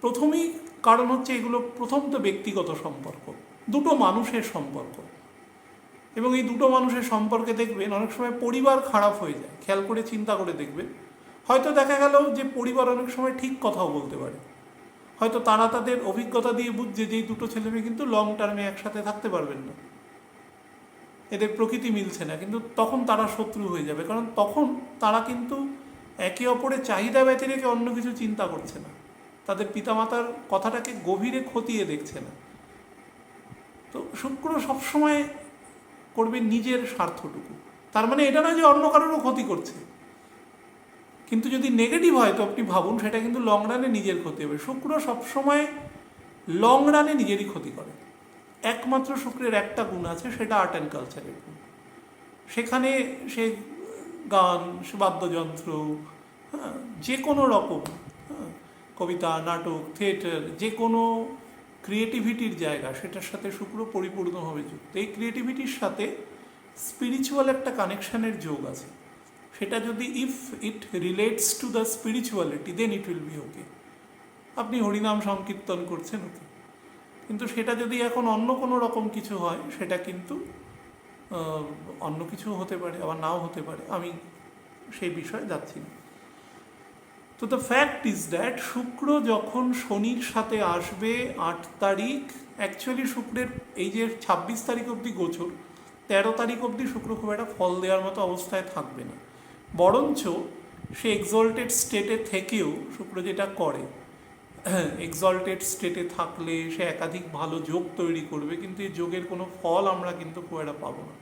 প্রথমেই কারণ হচ্ছে, এগুলো প্রথম তো ব্যক্তিগত সম্পর্ক, দুটো মানুষের সম্পর্ক, এবং এই দুটো মানুষের সম্পর্কে দেখবেন অনেক সময় পরিবার খারাপ হয়ে যায়, খেয়াল করে চিন্তা করে দেখবেন, হয়তো দেখা গেল যে পরিবার অনেক সময় ঠিক কথাও বলতে পারে, হয়তো তারা তাদের অভিজ্ঞতা দিয়ে বুঝছে যে এই দুটো ছেলে মেয়ে কিন্তু লং টার্মে একসাথে থাকতে পারবেন না, এদের প্রকৃতি মিলছে না, কিন্তু তখন তারা শত্রু হয়ে যাবে, কারণ তখন তারা কিন্তু একে অপরের চাহিদা ব্যতি রেখে অন্য কিছু চিন্তা করছে না, তাদের পিতামাতার কথাটাকে গভীরে খতিয়ে দেখছে না। তো শুক্র সবসময় করবে নিজের স্বার্থটুকু, তার মানে এটা না যে অন্য কারোরও ক্ষতি করছে, কিন্তু যদি নেগেটিভ হয় তো আপনি ভাবুন সেটা কিন্তু লং রানে নিজের ক্ষতি হবে। শুক্র সবসময় লং রানে নিজেরই ক্ষতি করে। একমাত্র শুক্রের একটা গুণ আছে, সেটা আর্ট অ্যান্ড কালচারের গুণ। সেখানে সে গান, সে বাদ্যযন্ত্র, হ্যাঁ, যে কোনো রকম, হ্যাঁ, কবিতা, নাটক, থিয়েটার, যে কোনো ক্রিয়েটিভিটির জায়গা, সেটার সাথে শুক্র পরিপূর্ণভাবে যুক্ত। এই ক্রিয়েটিভিটির সাথে স্পিরিচুয়াল একটা কানেকশানের যোগ আছে, সেটা যদি if it relates to the spirituality then it will be okay. আপনি হরিনাম সংকীর্তন করছেন ওকে, কিন্তু সেটা যদি এখন অন্য কোনো রকম কিছু হয়, সেটা কিন্তু অন্য কিছু হতে পারে, আবার নাও হতে পারে, আমি সেই বিষয়ে যাচ্ছি না। তো দ্য ফ্যাক্ট ইজ দ্যাট শুক্র যখন শনির সাথে আসবে 8 তারিখ, অ্যাকচুয়ালি শুক্রের এই যে 26 তারিখ অবধি গোচর, 13 তারিখ অবধি শুক্র খুব একটা ফল দেওয়ার মতো অবস্থায় থাকবে না, বরঞ্চ সে এক্সল্টেড স্টেটে থেকেও শুক্র যেটা করে, এক্সল্টেড স্টেটে থাকলে সে একাধিক ভালো যোগ তৈরি করবে, কিন্তু এই যোগের কোনো ফল আমরা কিন্তু খুব একটা পাবো না,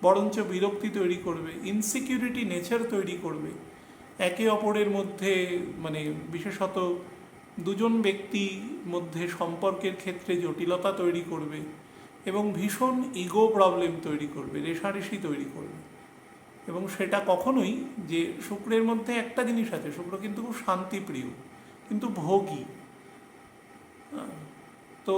বরঞ্চ বিরক্তি তৈরি করবে, ইনসিকিউরিটি নেচার তৈরি করবে, একে অপরের মধ্যে, মানে বিশেষত দুজন ব্যক্তির মধ্যে সম্পর্কের ক্ষেত্রে জটিলতা তৈরি করবে, এবং ভীষণ ইগো প্রবলেম তৈরি করবে, রেষারেষি তৈরি করবে। এবং সেটা কখনোই, যে শুক্রের মধ্যে একটা জিনিস আছে, শুক্র কিন্তু খুব শান্তিপ্রিয় কিন্তু ভোগী, তো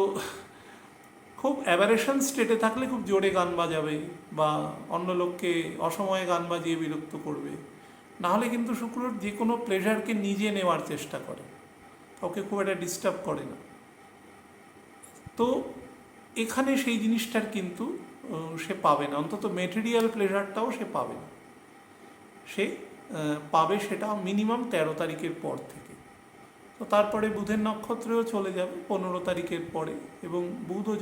খুব অ্যাভারেশন স্টেটে থাকলে খুব জোরে গান বাজাবে, বা অন্য লোককে অসময়ে গান বাজিয়ে বিরক্ত করবে, নাহলে কিন্তু শুক্র যে কোনো প্লেজারকে নিজে নেওয়ার চেষ্টা করে, কাউকে খুব একটা ডিস্টার্ব করে না। তো এখানে সেই জিনিসটার কিন্তু সে পাবে না, অন্তত মেটেরিয়াল প্লেজারটাও সে পাবে না। সে পাবে সেটা মিনিমাম 13 তারিখের পর থেকে। তো তারপরে বুধের নক্ষত্রেও চলে যাবে 15 তারিখের পরে, এবং বুধও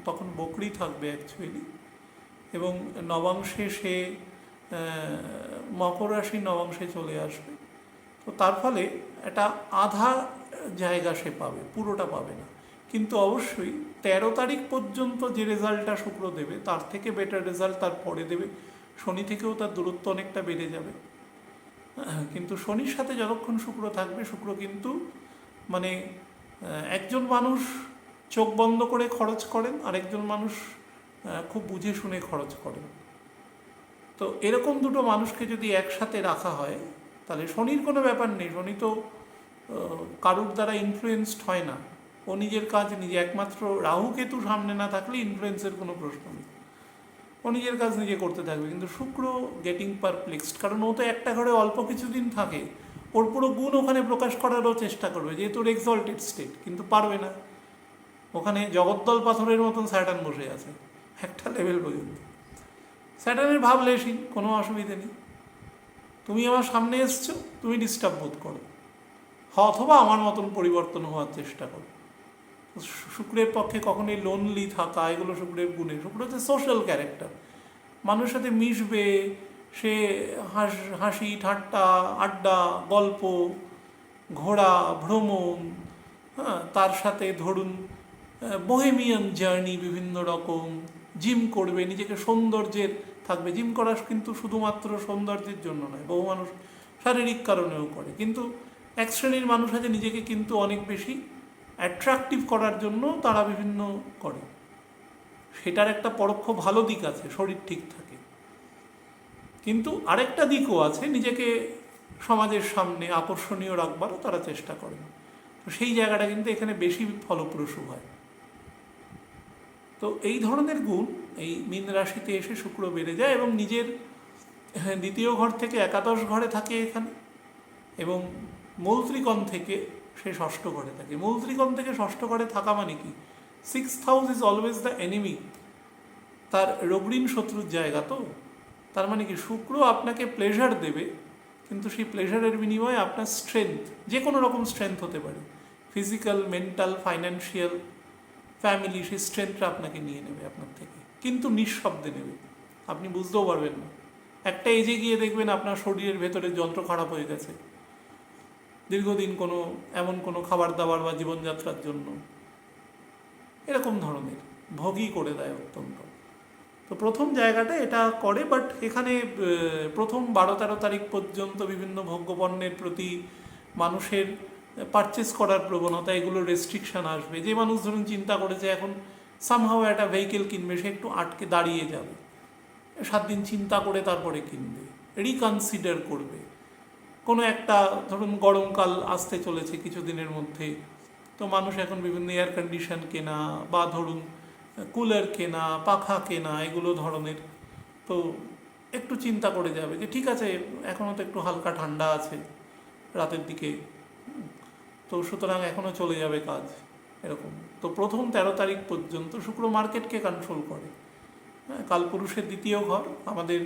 তখন বকরি থাকবে অ্যাকচুয়ালি, এবং নবাংশে সে মকর রাশির নবাংশে চলে আসবে। তো তার ফলে একটা আধা জায়গা সে পাবে, পুরোটা পাবে না। কিন্তু অবশ্যই 13 তারিখ পর্যন্ত যে রেজাল্টটা শুক্র দেবে তার থেকে বেটার রেজাল্ট তার পরে দেবে। শনি থেকেও তার দূরত্ব অনেকটা বেড়ে যাবে। কিন্তু শনির সাথে যতক্ষণ শুক্র থাকবে, শুক্র কিন্তু মানে একজন মানুষ চোখ বন্ধ করে খরচ করেন, আরেকজন মানুষ খুব বুঝে শুনে খরচ করেন। তো এরকম দুটো মানুষকে যদি একসাথে রাখা হয় তাহলে শনির কোনো ব্যাপার নেই। শনি তো কারুর দ্বারা ইনফ্লুয়েন্সড হয় না, ও নিজের কাজ নিজে। একমাত্র রাহু কেতু সামনে না থাকলে ইনফ্লুয়েন্সের কোনো প্রশ্ন নেই, ও নিজের কাজ নিজে করতে থাকবে। কিন্তু শুক্র গেটিং পারপ্লেক্সড, কারণ ও তো একটা ঘরে অল্প কিছুদিন থাকে, ওর পুরো গুণ ওখানে প্রকাশ করারও চেষ্টা করবে, যেহেতু ওর এক্সল্টেড স্টেট, কিন্তু পারবে না। ওখানে জগদ্দল পাথরের মতন স্যাটার্ন বসে আছে একটা লেভেল পর্যন্ত। স্যাটার্নের ভাব লেসিন, কোনো অসুবিধে নেই। তুমি আমার সামনে এসছো, তুমি ডিস্টার্ব বোধ করো, অথবা আমার মতন পরিবর্তন হওয়ার চেষ্টা করো। শুক্রের পক্ষে কখনোই লোনলি থাকা, এগুলো শুক্রের গুণে। শুক্র হচ্ছে সোশ্যাল ক্যারেক্টার, মানুষের সাথে মিশবে, সে হাসি ঠাট্টা, আড্ডা, গল্প, ঘোরা, ভ্রমণ, হ্যাঁ, তার সাথে ধরুন বোহেমিয়ান জার্নি, বিভিন্ন রকম জিম করবে, নিজেকে সৌন্দর্যের থাকবে। জিম করা কিন্তু শুধুমাত্র সৌন্দর্যের জন্য নয়, বহু মানুষ শারীরিক কারণেও করে। কিন্তু এক শ্রেণীর মানুষ আছে নিজেকে কিন্তু অনেক বেশি অ্যাট্রাকটিভ করার জন্য তারা বিভিন্ন করে, সেটার একটা পরোক্ষ ভালো দিক আছে, শরীর ঠিক থাকে। কিন্তু আরেকটা দিকও আছে, নিজেকে সমাজের সামনে আকর্ষণীয় রাখবারও তারা চেষ্টা করে। তো সেই জায়গাটা কিন্তু এখানে বেশি ফলপ্রসূ হয়। তো এই ধরনের গুণ এই মীন রাশিতে এসে শুক্র বেড়ে যায়, এবং নিজের দ্বিতীয় ঘর থেকে একাদশ ঘরে থাকে এখানে, এবং মূল ত্রিকোণ থেকে সে ষষ্ঠ ঘরে থাকে। মূল ত্রিকোণ থেকে ষষ্ঠ ঘরে থাকা মানে কি, 6th house is always the enemy, তার রোগঋণ শত্রুর জায়গা। তো তার মানে কি, শুক্র আপনাকে প্লেজার দেবে, কিন্তু সেই প্লেজারের বিনিময়ে আপনার স্ট্রেংথ, যে কোনো রকম স্ট্রেংথ হতে পারে, ফিজিক্যাল, মেন্টাল, ফাইন্যান্সিয়াল, ফ্যামিলি, সেই স্ট্রেংথটা আপনাকে নিয়ে নেবে আপনার থেকে, কিন্তু নিঃশব্দে নেবে, আপনি বুঝতেও পারবেন না। একটা এজে গিয়ে দেখবেন আপনার শরীরের ভেতরে যন্ত্র খারাপ হয়ে গেছে দীর্ঘদিন এমন কোনো খাবার দাবার বা জীবনযাত্রার জন্য, এরকম ধরনের ভোগই করে দেয় অত্যন্ত। তো প্রথম জায়গাটা এটা করে, বাট এখানে প্রথম 12-13 তারিখ পর্যন্ত বিভিন্ন ভোগ্যপণ্যের প্রতি মানুষের পারচেস করার প্রবণতা, এগুলো রেস্ট্রিকশান আসবে। যে মানুষ ধরুন চিন্তা করেছে এখন সামহাও একটা ভেহিকেল কিনবে, সে একটু আটকে দাঁড়িয়ে যাবে, 7 দিন চিন্তা করে তারপরে কিনবে, রিকনসিডার করবে। কোনো একটা ধরুন গরমকাল আসতে চলেছে কিছুদিনের মধ্যে, তো মানুষ এখন বিভিন্ন এয়ার কন্ডিশন কেনা, বা ধরুন কুলার কেনা, পাখা কেনা, এগুলো ধরনের, তো একটু চিন্তা করে যাবে যে ঠিক আছে এখনও তো একটু হালকা ঠান্ডা আছে রাতের দিকে, তো সুতরাং এখনও চলে যাবে কাজ, এরকম। তো প্রথম 13 তারিখ পর্যন্ত শুক্র মার্কেটকে কন্ট্রোল করে। কালপুরুষের দ্বিতীয় ঘর আমাদের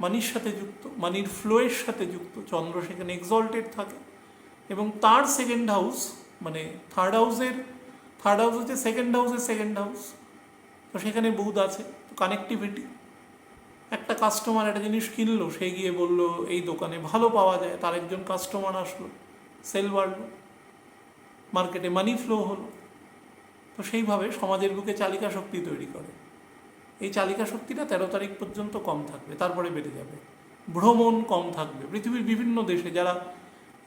মানির সাথে যুক্ত, মানির ফ্লোয়ের সাথে যুক্ত, চন্দ্র সেখানে এক্সল্টেড থাকে, এবং তার সেকেন্ড হাউস মানে থার্ড হাউস হচ্ছে সেকেন্ড হাউস, তো সেখানে বুধ আছে। তো কানেক্টিভিটি, একটা কাস্টমার একটা জিনিস কিনলো, সে গিয়ে বললো এই দোকানে ভালো পাওয়া যায়, তার একজন কাস্টমার আসলো, সেল বাড়লো, মার্কেটে মানি ফ্লো হলো। তো সেইভাবে সমাজের বুকে চালিকা শক্তি তৈরি করে। এই চালিকা শক্তিটা 13 তারিখ পর্যন্ত কম থাকবে, তারপরে বেড়ে যাবে। ভ্রমণ কম থাকবে, পৃথিবীর বিভিন্ন দেশে যারা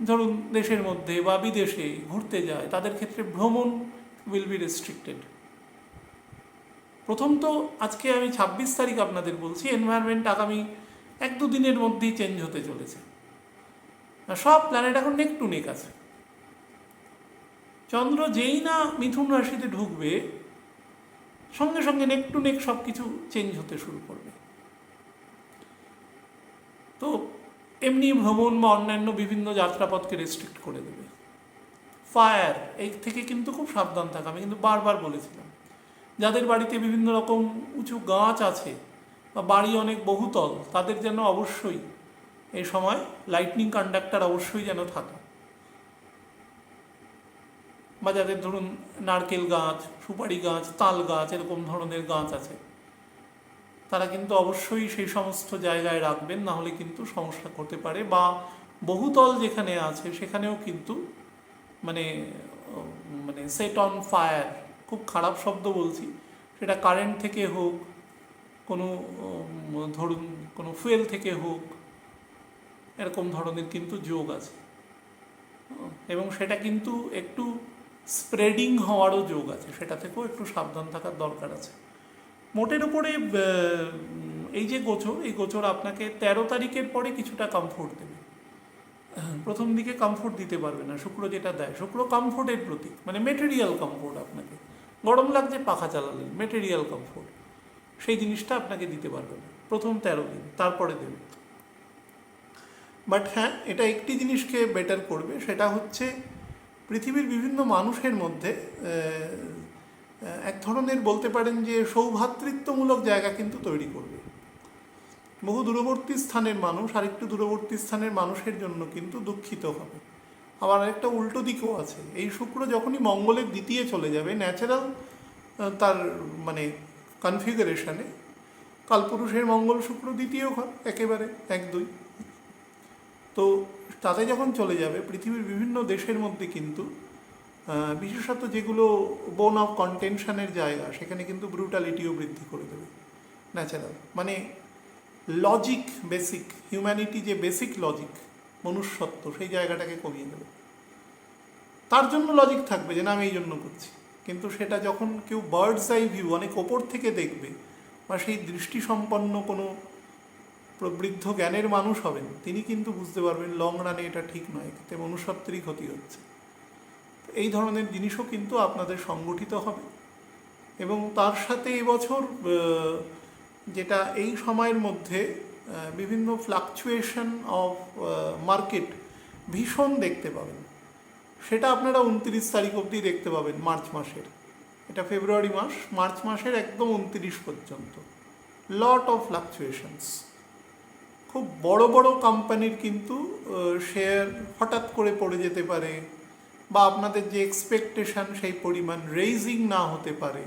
ধরুন দেশের মধ্যে বা বিদেশে ঘুরতে যায়, তাদের ক্ষেত্রে ভ্রমণ উইল বি রেস্ট্রিক্টেড। প্রথম তো আজকে আমি 26 তারিখ আপনাদের বলছি, এনভায়রনমেন্ট আগামী 1-2 দিনের মধ্যেই চেঞ্জ হতে চলেছে। সব প্ল্যানেট এখন নেক টু নেক আছে। চন্দ্র যেই না মিথুন রাশিতে ঢুকবে, সঙ্গে সঙ্গে নেক টু নেক সব কিছু চেঞ্জ হতে শুরু করবে। তো এমনি ভ্রমণ বা অন্যান্য বিভিন্ন যাত্রাপথকে রেস্ট্রিক্ট করে দেবে। ফায়ার, এই থেকে কিন্তু খুব সাবধান থাকা, আমি কিন্তু বারবার বলেছিলাম। যাদের বাড়িতে বিভিন্ন রকম উঁচু গাছ আছে বা বাড়ি অনেক বহুতল, তাদের যেন অবশ্যই এই সময় লাইটনিং কন্ডাক্টর অবশ্যই যেন থাকে। বা যাদের ধরুন নারকেল গাছ, সুপারি গাছ, তাল গাছ এরকম ধরনের গাছ আছে, তারা কিন্তু অবশ্যই সেই সমস্ত জায়গায় রাখবেন, না হলে কিন্তু সমস্যা করতে পারে। বা বহুতল যেখানে আছে সেখানেও কিন্তু মানে মানে সেট অন ফায়ার, খুব খারাপ শব্দ বলছি, সেটা কারেন্ট থেকে হোক, কোনো ধরুন কোনো ফুয়েল থেকে হোক, এরকম ধরনের কিন্তু যোগ আছে। এবং সেটা কিন্তু একটু স্প্রেডিং হওয়ারও যোগ আছে, সেটা থেকেও একটু সাবধান থাকার দরকার আছে। মোটের উপরে এই যে গোচর, এই গোচর আপনাকে 13 তারিখের পরে কিছুটা কমফোর্ট দেবে। প্রথম দিকে কমফোর্ট দিতে পারবে না। শুক্র যেটা দেয়, শুক্র কমফোর্টের প্রতীক, মানে মেটেরিয়াল কমফোর্ট। আপনাকে গরম লাগছে পাখা চালালেন, মেটেরিয়াল কমফোর্ট, সেই জিনিসটা আপনাকে দিতে পারবে না প্রথম 13 দিন, তারপরে দেবে। বাট হ্যাঁ, এটা একটি জিনিসকে বেটার করবে, সেটা হচ্ছে পৃথিবীর বিভিন্ন মানুষের মধ্যে এক ধরনের বলতে পারেন যে সৌভ্রাতৃত্বমূলক জায়গা কিন্তু তৈরি করবে। বহু দূরবর্তী স্থানের মানুষ আরেকটু দূরবর্তী স্থানের মানুষের জন্য কিন্তু দুঃখিত হবে। আবার একটা উল্টো দিকও আছে। এই শুক্র যখনই মঙ্গলের দ্বিতীয় চলে যাবে, ন্যাচারাল তার মানে কনফিগারেশনে কালপুরুষের মঙ্গল শুক্র দ্বিতীয় ঘর, একেবারে 1-2। তো তাতে যখন চলে যাবে, পৃথিবীর বিভিন্ন দেশের মধ্যে কিন্তু বিশেষত যেগুলো বোন অফ কন্টেনশনের জায়গা, সেখানে কিন্তু ব্রুটালিটিও বৃদ্ধি করে দেবে। ন্যাচারাল মানে লজিক, বেসিক হিউম্যানিটি, যে বেসিক লজিক মনুষ্যত্ব, সেই জায়গাটাকে কমিয়ে দেবে। তার জন্য লজিক থাকবে যে না আমি এই জন্য করছি, কিন্তু সেটা যখন কেউ বার্ডস আই ভিউ, অনেক ওপর থেকে দেখবে, বা সেই দৃষ্টিসম্পন্ন কোনো প্রবৃদ্ধ জ্ঞানের মানুষ হবেন, তিনি কিন্তু বুঝতে পারবেন লং রানে এটা ঠিক নয়, এতে মনুষ্যত্বেরই ক্ষতি হচ্ছে। এই ধরনের জিনিসও কিন্তু আপনাদের সংগঠিত হবে। এবং তার সাথে এবছর যেটা এই সময়ের মধ্যে বিভিন্ন ফ্লাকচুয়েশন অফ মার্কেট ভীষণ দেখতে পাবেন, সেটা আপনারা 29 তারিখ অবধি দেখতে পাবেন মার্চ মাসের। এটা ফেব্রুয়ারি মাস, মার্চ মাসের একদম 29 পর্যন্ত লট অফ ফ্লাকচুয়েশনস। খুব বড় বড় কোম্পানির কিন্তু শেয়ার হঠাৎ করে পড়ে যেতে পারে, বা আপনাদের যে এক্সপেকটেশন সেই পরিমাণ রেইজিং না হতে পারে,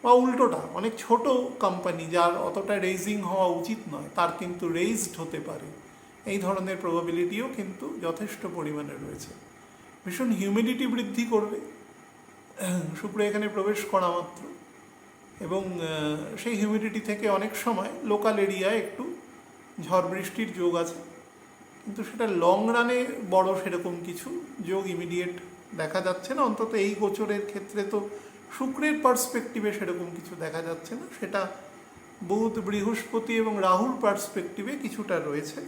বা উল্টোটা অনেক ছোট কোম্পানি যার অতটা রেইজিং হওয়া উচিত নয়, তার কিন্তু রেইজড হতে পারে। এই ধরনের প্রবাবিলিটিও কিন্তু যথেষ্ট পরিমাণে রয়েছে। ভীষণ হিউমিডিটি বৃদ্ধি করবে শুক্র এখানে প্রবেশ করা মাত্র, এবং সেই হিউমিডিটি থেকে অনেক সময় লোকাল এরিয়ায় একটু ঝড় বৃষ্টির যোগ আছে, কিন্তু সেটা লং রানে বড় সেরকম কিছু যোগ ইমিডিয়েট দেখা যাচ্ছে না। অন্তত এই গোচরের ক্ষেত্রে তো শুক্রের পার্সপেক্টিভে সেরকম কিছু দেখা যাচ্ছে না। সেটা বুধ, বৃহস্পতি এবং রাহুর পার্সপেক্টিভে কিছুটা রয়েছে।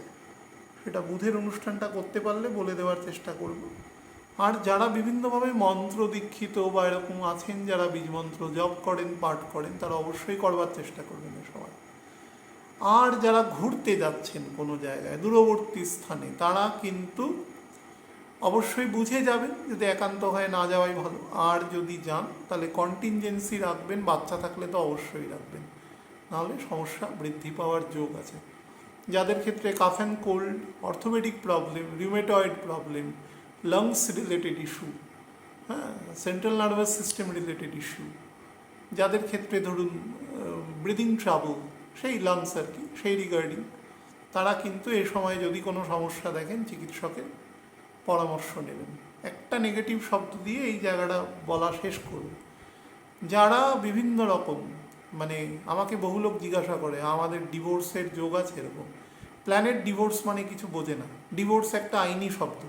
সেটা বুধের অনুষ্ঠানটা করতে পারলে বলে দেওয়ার চেষ্টা করব। আর যারা বিভিন্নভাবে মন্ত্র দীক্ষিত বা এরকম আছেন, যারা বীজমন্ত্র জপ করেন, পাঠ করেন, তারা অবশ্যই করবার চেষ্টা করবেন এ সময়। আর যারা ঘুরতে যাচ্ছেন কোনো জায়গায় দূরবর্তী স্থানে, তারা কিন্তু অবশ্যই বুঝে যাবেন, যদি একান্ত হয় না যাওয়াই ভালো। আর যদি যান তাহলে কন্টিনজেন্সি রাখবেন, বাচ্চা থাকলে তো অবশ্যই রাখবেন, নাহলে সমস্যা বৃদ্ধি পাওয়ার যোগ আছে। যাদের ক্ষেত্রে cough and cold, orthopaedic problem, rheumatoid problem, lungs related issue, হ্যাঁ, central nervous system related issue, যাদের ক্ষেত্রে ধরুন ব্রিদিং ট্রাবল, সেই লাংস আর কি, সেই রিগার্ডিং, তারা কিন্তু এই সময় যদি কোনো সমস্যা দেখেন চিকিৎসকের পরামর্শ নেবেন। একটা নেগেটিভ শব্দ দিয়ে এই জায়গাটা বলা শেষ করব। যারা বিভিন্ন রকম মানে আমাকে বহু লোক জিজ্ঞাসা করে আমাদের ডিভোর্সের যোগ আছে এরকম, প্ল্যানেট ডিভোর্স মানে কিছু বোঝে না। ডিভোর্স একটা আইনি শব্দ।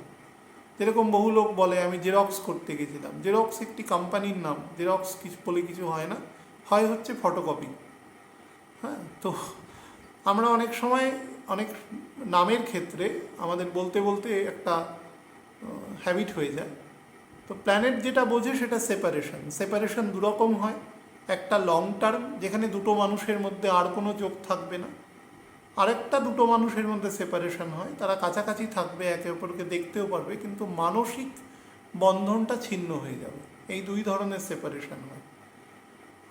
যেরকম বহু লোক বলে আমি জেরক্স করতে গেছিলাম, জেরক্স একটি কোম্পানির নাম, জেরক্স কিছু বলে কিছু হয় না, হয় হচ্ছে ফটোকপি। হ্যাঁ, তো আমরা অনেক সময় অনেক নামের ক্ষেত্রে আমাদের বলতে বলতে একটা হ্যাবিট হয়ে যায়। তো প্ল্যানেট যেটা বোঝে সেটা সেপারেশন। সেপারেশন দুরকম হয়, একটা লং টার্ম যেখানে দুটো মানুষের মধ্যে আর কোনো যোগ থাকবে না, আরেকটা দুটো মানুষের মধ্যে সেপারেশন হয়, তারা কাছাকাছি থাকবে, একে অপরকে দেখতেও পারবে, কিন্তু মানসিক বন্ধনটা ছিন্ন হয়ে যাবে। এই দুই ধরনের সেপারেশন হয়।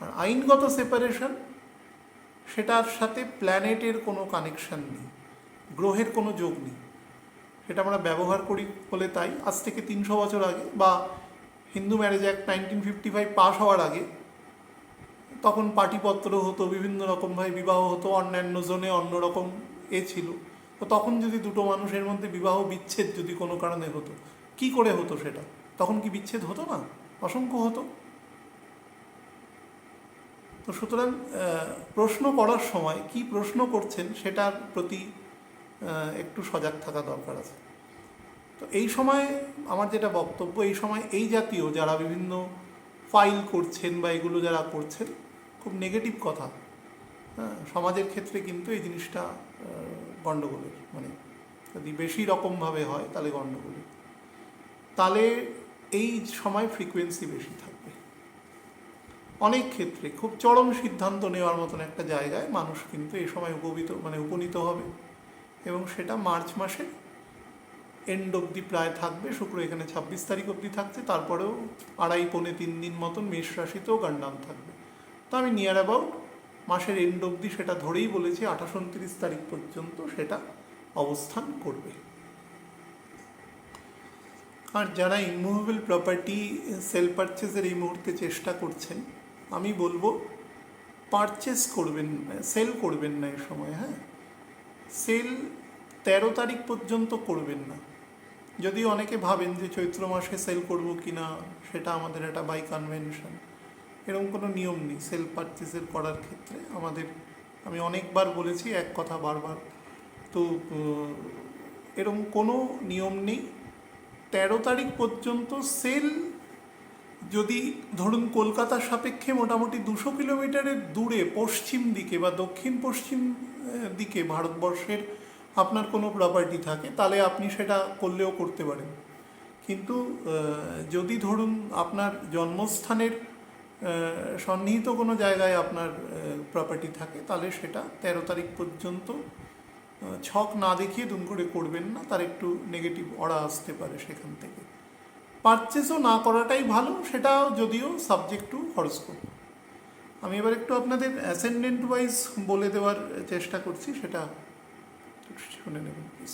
আর আইনগত সেপারেশন, সেটার সাথে প্ল্যানেটের কোনো কানেকশন নেই, গ্রহের কোনো যোগ নেই। সেটা আমরা ব্যবহার করি বলে তাই। আজ থেকে 300 বছর আগে বা হিন্দু ম্যারেজ অ্যাক্ট 1955 পাস হওয়ার আগে, তখন পাটিপত্র হতো, বিভিন্ন রকমভাবে বিবাহ হতো, অন্যান্য জোনে অন্যরকম ছিল। তো তখন যদি দুটো মানুষের মধ্যে বিবাহ বিচ্ছেদ যদি কোনো কারণে হতো, কি করে হতো সেটা? তখন কি বিচ্ছেদ হতো না? অসংখ্য হতো। তো সুতরাং প্রশ্ন করার সময় কি প্রশ্ন করছেন সেটার প্রতি একটু সজাগ থাকা দরকার আছে। তো এই সময় আমার যেটা বক্তব্য, এই সময় এই জাতীয় যারা বিভিন্ন ফাইল করছেন বা এগুলো যারা করছেন, খুব নেগেটিভ কথা। হ্যাঁ, সমাজের ক্ষেত্রে কিন্তু এই জিনিসটা গণ্ডগোলের, মানে যদি বেশি রকমভাবে হয় তাহলে গণ্ডগোলের। তাহলে এই সময় ফ্রিকোয়েন্সি বেশি থাকবে। অনেক ক্ষেত্রে খুব চরম সিদ্ধান্ত নেওয়ার মতন একটা জায়গায় মানুষ কিন্তু এই সময় উপনীত হবে, এবং সেটা মার্চ মাসের এন্ড অবধি প্রায় থাকবে। শুক্র এখানে 26 তারিখ অবধি থাকছে, তারপরেও 2.5-3 দিন মতন মেষ রাশিতেও গান্ডাম থাকবে। তো আমি নিয়ার অ্যাবাউট মাসের এন্ড অবধি সেটা ধরেই বলেছি, 28-29 তারিখ পর্যন্ত সেটা অবস্থান করবে। আর যারা ইমুভেবল প্রপার্টি সেল পারচেজের এই মুহূর্তে চেষ্টা করছেন, আমি বলবো পারচেস করবেন, সেল করবেন না এ সময়। হ্যাঁ, সেল 13 তারিখ পর্যন্ত করবেন না। যদি অনেকে ভাবেন যে চৈত্র মাসে সেল করব কি না, সেটা আমাদের একটা বাই কনভেনশন, এরকম কোনো নিয়ম নেই সেল পারচেসের করার ক্ষেত্রে। আমি অনেকবার বলেছি এক কথা বারবার, তো এরকম কোনো নিয়ম নেই। 13 তারিখ পর্যন্ত সেল, যদি ধরুন কলকাতার সাপেক্ষে মোটামুটি 200 কিলোমিটারের দূরে পশ্চিম দিকে বা দক্ষিণ পশ্চিম দিকে ভারতবর্ষের আপনার কোনো প্রপার্টি থাকে, তাহলে আপনি সেটা করলেও করতে পারেন। কিন্তু যদি ধরুন আপনার জন্মস্থানের সন্নিহিত কোনো জায়গায় আপনার প্রপার্টি থাকে, তাহলে সেটা 13 তারিখ পর্যন্ত ছক না দেখিয়ে দুম করে করবেন না, তার একটু নেগেটিভ অরা আসতে পারে সেখান থেকে। পারচেসও না করাটাই ভালো, সেটা যদিও সাবজেক্ট টু হরোস্কোপ। আমি এবার একটু আপনাদের অ্যাসেন্ডেন্ট ওয়াইজ বলে দেওয়ার চেষ্টা করছি, সেটা শুনে নেবেন প্লিজ।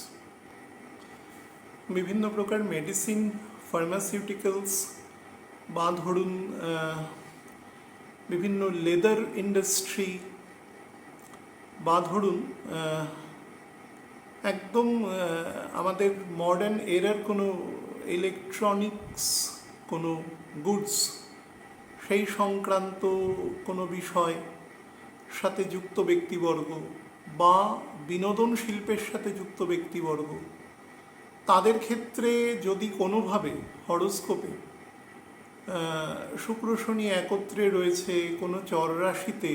বিভিন্ন প্রকার মেডিসিন, ফার্মাসিউটিক্যালস, বা ধরুন বিভিন্ন লেদার ইন্ডাস্ট্রি, বা ধরুন একদম আমাদের মডার্ন এরার কোনো ইলেকট্রনিক্স কোনো গুডস, সেই সংক্রান্ত কোনো বিষয় সাথে যুক্ত ব্যক্তিবর্গ, বা বিনোদন শিল্পের সাথে যুক্ত ব্যক্তিবর্গ, তাদের ক্ষেত্রে যদি কোনোভাবে হরোস্কোপে শুক্র শনি একত্রে রয়েছে কোনো চর রাশিতে,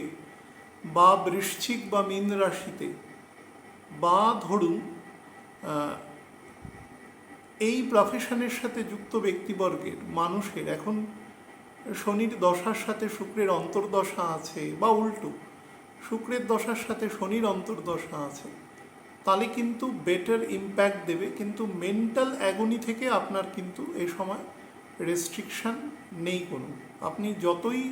বা বৃশ্চিক বা মীন রাশিতে, বা ধরুন এই প্রফেশনের সাথে যুক্ত ব্যক্তিবর্গের মানুষের এখন শনির দশার সাথে শুক্রের অন্তর্দশা আছে, বা উল্টো শুক্রের দশার সাথে শনির অন্তর্দশা আছে, তাহলে কিন্তু বেটার ইম্প্যাক্ট দেবে। কিন্তু মেন্টাল অ্যাগনি থেকে আপনার কিন্তু এ সময় রেস্ট্রিকশান নেই কোনো। আপনি যতই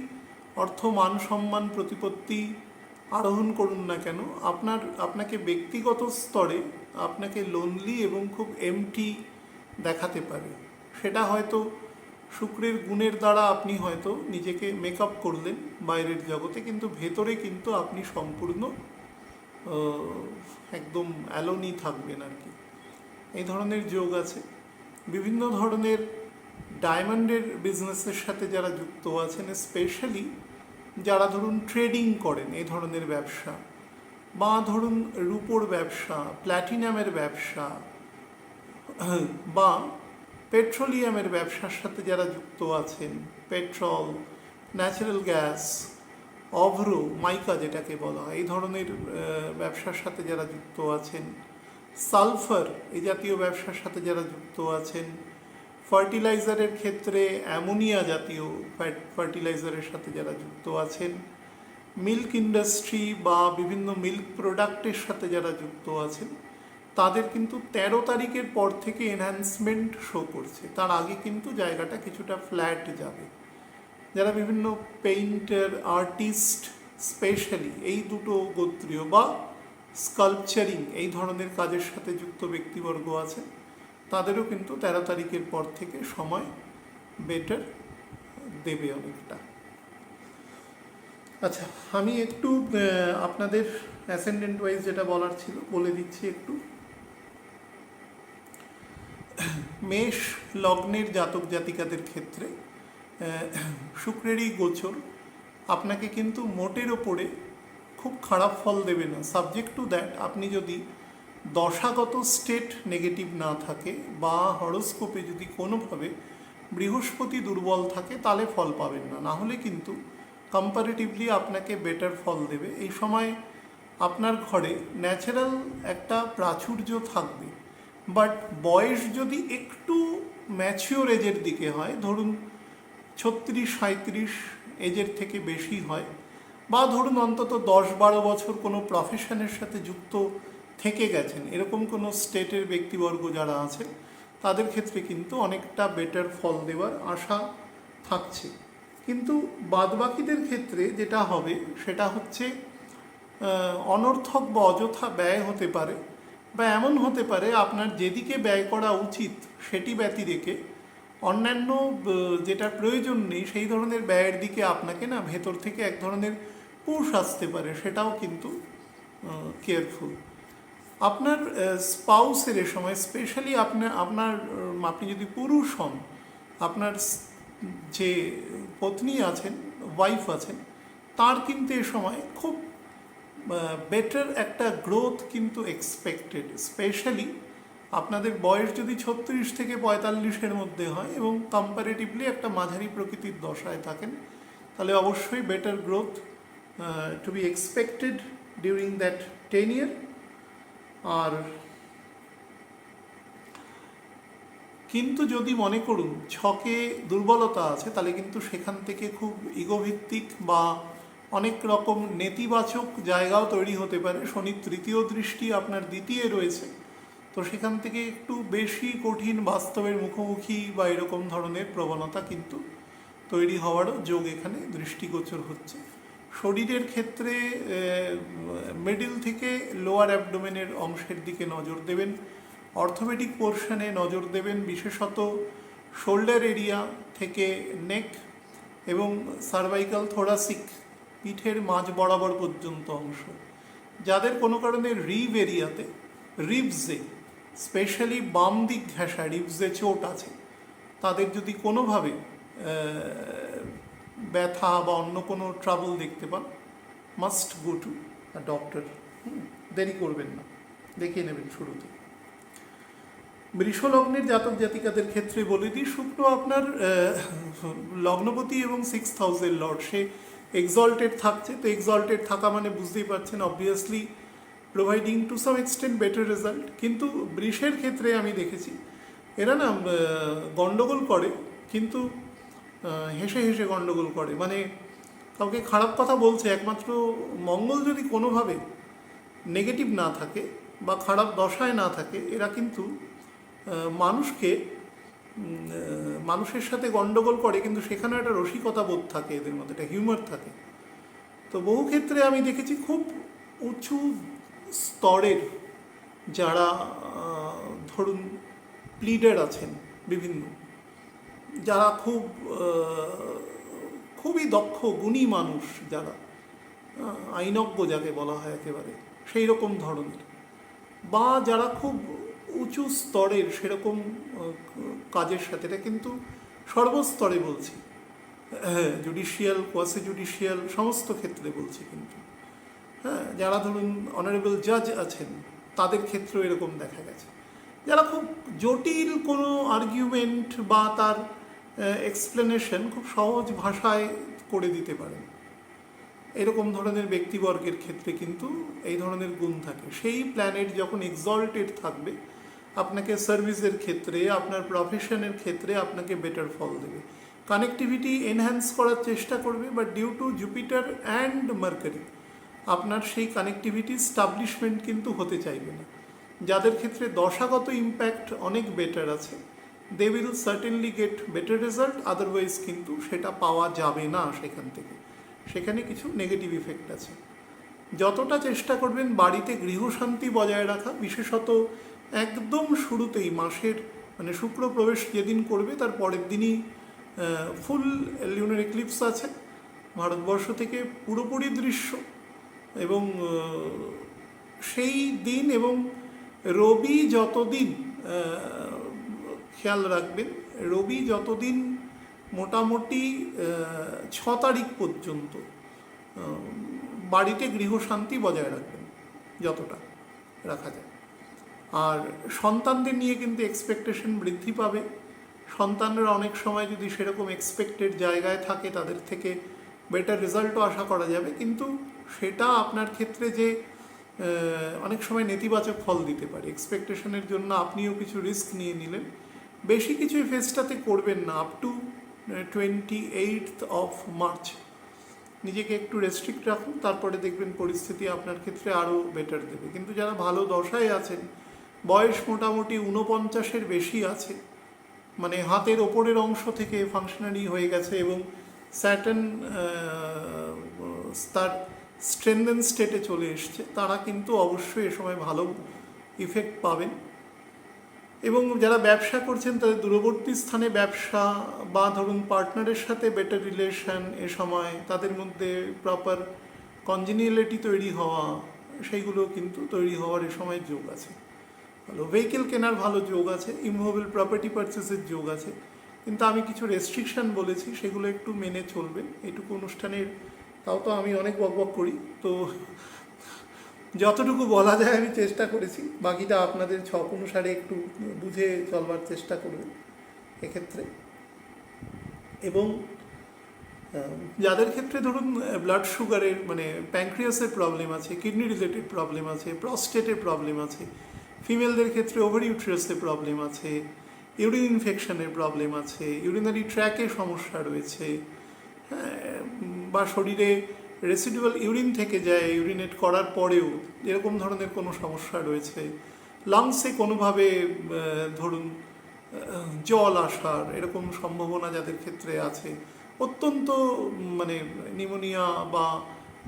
অর্থ, মান, সম্মান, প্রতিপত্তি আরোহণ করুন না কেন, আপনাকে ব্যক্তিগত স্তরে আপনাকে লোনলি এবং খুব এমটি দেখাতে পারে। সেটা হয়তো শুক্রের গুণের দ্বারা আপনি হয়তো নিজেকে মেকআপ করলেন বাইরের জগতে, কিন্তু ভেতরে কিন্তু আপনি সম্পূর্ণ একদম অ্যালোনি থাকবেন আর কি। এই ধরনের যোগ আছে। বিভিন্ন ধরনের ডায়মন্ডের বিজনেসের সাথে যারা যুক্ত আছেন, স্পেশালি যারা ধরুন ট্রেডিং করেন, এই ধরনের ব্যবসা, বা ধরুন রূপোর ব্যবসা, প্ল্যাটিনামের ব্যবসা, বা পেট্রোলিয়ামের ব্যবসার সাথে যারা যুক্ত আছেন, পেট্রোল, ন্যাচারাল গ্যাস, অভ্র, মাইকা যেটাকে বলা হয়, এই ধরনের ব্যবসার সাথে যারা যুক্ত আছেন, সালফার এই জাতীয় ব্যবসার সাথে যারা যুক্ত আছেন, ফার্টিলাইজারের ক্ষেত্রে অ্যামোনিয়া জাতীয় ফার্টিলাইজারের সাথে যারা যুক্ত আছেন, মিল্ক ইন্ডাস্ট্রি বা বিভিন্ন মিল্ক প্রোডাক্টের সাথে যারা যুক্ত আছেন তাদের কিন্তু 13 তারিখের পর থেকে এনহ্যান্সমেন্ট শো করছে। তার আগে কিন্তু জায়গাটা কিছুটা ফ্ল্যাট যাবে। যারা বিভিন্ন পেইন্টার, আর্টিস্ট, স্পেশালি এই দুটো গোত্রীয় বা স্কাল্পচারিং এই ধরনের কাজের সাথে যুক্ত ব্যক্তিবর্গ আছে, তাদেরও কিন্তু 13 তারিখের পর থেকে সময় বেটার দেবে অনেকটা। আচ্ছা, আমি একটু আপনাদের অ্যাসেন্ডেন্ট ওয়াইজ যেটা বলার ছিল বলে দিচ্ছি একটু। মেষ লগ্নের জাতক জাতিকাদের ক্ষেত্রে শুক্রেরই গোচর আপনাকে কিন্তু মোটের ওপরে খুব খারাপ ফল দেবে না, সাবজেক্ট টু দ্যাট আপনি যদি দশাগত স্টেট নেগেটিভ না থাকে বা হরোস্কোপে যদি কোনোভাবে বৃহস্পতি দুর্বল থাকে তাহলে ফল পাবেন না, না হলে কিন্তু কম্পারেটিভলি আপনাকে বেটার ফল দেবে। এই সময় আপনার ঘরে ন্যাচারাল একটা প্রাচুর্য থাকবে, বাট বয়স যদি একটু ম্যাচিওর এজের দিকে হয়, ধরুন 36-37 এজের থেকে বেশি হয়, বা ধরুন অন্তত 10-12 বছর কোনো প্রফেশনের সাথে যুক্ত থেকে গেছেন, এরকম কোনো স্টেটের ব্যক্তিবর্গ যারা আছে তাদের ক্ষেত্রে কিন্তু অনেকটা বেটার ফল দেওয়ার আশা থাকছে। কিন্তু বাদবাকিদের ক্ষেত্রে যেটা হবে সেটা হচ্ছে অনর্থক বা অযথা ব্যয় হতে পারে, বা এমন হতে পারে আপনার যেদিকে ব্যয় করা উচিত সেটি ব্যতি রেখে অন্যান্য যেটা প্রয়োজন নেই সেই ধরনের ব্যয়ের দিকে আপনাকে না ভেতর থেকে এক ধরনের পুশ আসতে পারে, সেটাও কিন্তু কেয়ারফুল। আপনার স্পাউসের এ সময় স্পেশালি আপনি যদি পুরুষ হন, আপনার যে পত্নী আছেন, ওয়াইফ আছেন, তার কিন্তু এ সময় খুব বেটার একটা গ্রোথ কিন্তু এক্সপেক্টেড। স্পেশালি আপনাদের বয়স যদি 36 থেকে 45-এর মধ্যে হয় এবং কম্পারেটিভলি একটা মাঝারি প্রকৃতির দশায় থাকেন, তাহলে অবশ্যই better growth to be expected during that 10 year। আর কিন্তু যদি মনে করুন ছকে দুর্বলতা আছে, তাহলে কিন্তু সেখান থেকে খুব ইগোভিত্তিক বা অনেক রকম নেতিবাচক জায়গাও তৈরি হতে পারে। শনির তৃতীয় দৃষ্টি আপনার দ্বিতীয় রয়েছে, তো সেখান থেকে একটু বেশি কঠিন বাস্তবের মুখোমুখি বা এরকম ধরনের প্রবণতা কিন্তু তৈরি হওয়ারও যোগ এখানে দৃষ্টিগোচর হচ্ছে। শরীরের ক্ষেত্রে মিডল থেকে লোয়ার অ্যাবডোমেনের অংশের দিকে নজর দেবেন, অর্থোপেডিক পোর্শনে নজর দেবেন, বিশেষত শোল্ডার এরিয়া থেকে নেক এবং সার্ভাইকাল থোরাসিক পিঠের মাঝ বরাবর পর্যন্ত অংশ। যাদের কোনো কারণে রিব এরিয়াতে, রিবসে স্পেশালি বাম দিক ঘেঁষা রিবসে চোট আছে, তাদের যদি কোনোভাবে ব্যথা বা অন্য কোনো ট্রাবল দেখতে পান, must go to a doctor. দেরি করবেন না, দেখিয়ে নেবেন শুরুতে। বৃষ লগ্নের জাতক জাতিকাদের ক্ষেত্রে বলে দিই, শুক্র আপনার লগ্নপতি এবং 6th হাউসের লর্ড, সে এক্সল্টেড থাকছে। তো এক্সল্টেড থাকা মানে বুঝতেই পারছেন obviously providing to some extent better result. কিন্তু বৃষের ক্ষেত্রে আমি দেখেছি এরা না গণ্ডগোল করে, কিন্তু হেসে হেসে গণ্ডগোল করে, মানে কাউকে খারাপ কথা বলছে, একমাত্র মঙ্গল যদি কোনোভাবে নেগেটিভ না থাকে বা খারাপ দশায় না থাকে, এরা কিন্তু মানুষের সাথে গণ্ডগোল করে, কিন্তু সেখানে একটা রসিকতা বোধ থাকে এদের মধ্যে, একটা হিউমার থাকে। তো বহু ক্ষেত্রে আমি দেখেছি খুব উঁচু স্তরের যারা ধরুন প্লিডার আছেন, বিভিন্ন যারা খুবই দক্ষ গুণী মানুষ, যারা আইনজ্ঞ যাকে বলা হয় একেবারে সেই রকম ধরনের, বা যারা খুব উঁচু স্তরের সেরকম কাজের সাথে, এটা কিন্তু সর্বস্তরে বলছি, জুডিশিয়াল, কোয়াসি জুডিশিয়াল সমস্ত ক্ষেত্রে বলছি, কিন্তু যারা ধরুন অনারেবল জাজ আছেন তাদের ক্ষেত্রেও এরকম দেখা গেছে, যারা খুব জটিল কোনো আর্গুমেন্ট বা তার এক্সপ্লেনেশন খুব সহজ ভাষায় করে দিতে পারেন। এরকম ধরনের ব্যক্তিবর্গের ক্ষেত্রে কিন্তু এই ধরনের গুণ থাকে। সেই প্ল্যানেট যখন এক্সল্টেড থাকবে, আপনাকে সার্ভিসের ক্ষেত্রে, আপনার প্রফেশনের ক্ষেত্রে আপনাকে বেটার ফল দেবে। কানেক্টিভিটি এনহ্যান্স করার চেষ্টা করবে, but due to Jupiter and Mercury আপনার সেই কানেক্টিভিটি স্টাবলিশমেন্ট কিন্তু হতে চাইবে না। যাদের ক্ষেত্রে দশাগত ইম্প্যাক্ট অনেক বেটার আছে, they will certainly get better result, otherwise কিন্তু সেটা পাওয়া যাবে না সেখান থেকে, সেখানে কিছু নেগেটিভ ইফেক্ট আছে। যতটা চেষ্টা করবেন বাড়িতে গৃহশান্তি বজায় রাখা, বিশেষত একদম শুরুতেই মাসের মানে শুক্র প্রবেশ যেদিন করবে তার পরের দিনই ফুল লিউনার এক্লিপস আছে ভারতবর্ষ থেকে পুরোপুরি দৃশ্য, এবং সেই দিন এবং রবি যতদিন খেয়াল রাখবেন, রবি যতদিন মোটামুটি 6 তারিখ পর্যন্ত বাড়িতে গৃহশান্তি বজায় রাখবেন যতটা রাখা যায়। আর সন্তানদের নিয়ে কিন্তু এক্সপেকটেশন বৃদ্ধি পাবে। সন্তানরা অনেক সময় যদি সেরকম এক্সপেক্টেড জায়গায় থাকে তাদের থেকে বেটার রেজাল্টও আশা করা যাবে, কিন্তু সেটা আপনার ক্ষেত্রে যে অনেক সময় নেতিবাচক ফল দিতে পারে। এক্সপেকটেশনের জন্য আপনিও কিছু রিস্ক নিয়ে নিলেন, বেশি কিছু এই ফেজটাতে করবেন না। Up to 28th of March নিজেকে একটু রেস্ট্রিক্ট রাখুন, তারপরে দেখবেন পরিস্থিতি আপনার ক্ষেত্রে আরও বেটার দেবে। কিন্তু যারা ভালো দশায় আছেন, বয়স মোটামুটি 49-এর বেশি আছে, মানে হাতের ওপরের অংশ থেকে ফাংশনারি হয়ে গেছে এবং স্যাটার্ন তার স্ট্রেনদেন স্টেটে চলে এসছে, তারা কিন্তু অবশ্যই এ সময় ভালো ইফেক্ট পাবেন। এবং যারা ব্যবসা করছেন তাদের দূরবর্তী স্থানে ব্যবসা বা ধরুন পার্টনারের সাথে বেটার রিলেশন, এ সময় তাদের মধ্যে প্রপার কনজিনিয়ালিটি তৈরি হওয়া, সেইগুলো কিন্তু তৈরি হওয়ার এ সময় যোগ আছে। ভালো ভেহিকেল কেনার ভালো যোগ আছে, ইমুভেবল প্রপার্টি পারচেসের যোগ আছে, কিন্তু আমি কিছু রেস্ট্রিকশান বলেছি সেগুলো একটু মেনে চলবেন। এইটুকু অনুষ্ঠানের তাও তো আমি অনেক বকবক করি, তো যতটুকু বলা যায় আমি চেষ্টা করেছি, বাকিটা আপনাদের ছক অনুসারে একটু বুঝে চলবার চেষ্টা করবেন এক্ষেত্রে। এবং যাদের ক্ষেত্রে ধরুন ব্লাড সুগারের মানে প্যানক্রিয়াসের প্রবলেম আছে, কিডনি রিলেটেড প্রবলেম আছে, প্রস্টেটের প্রবলেম আছে, ফিমেলদের ক্ষেত্রে ওভারি ইউট্রাসের প্রবলেম আছে, ইউরিন ইনফেকশনের প্রবলেম আছে, ইউরিনারি ট্র্যাকে সমস্যা রয়েছে, বা শরীরে রেসিডুয়াল ইউরিন থেকে যায় ইউরিনেট করার পরেও এরকম ধরনের কোনো সমস্যা রয়েছে, লাংসে কোনোভাবে ধরুন জল আসার এরকম সম্ভাবনা যাদের ক্ষেত্রে আছে, অত্যন্ত মানে নিউমোনিয়া বা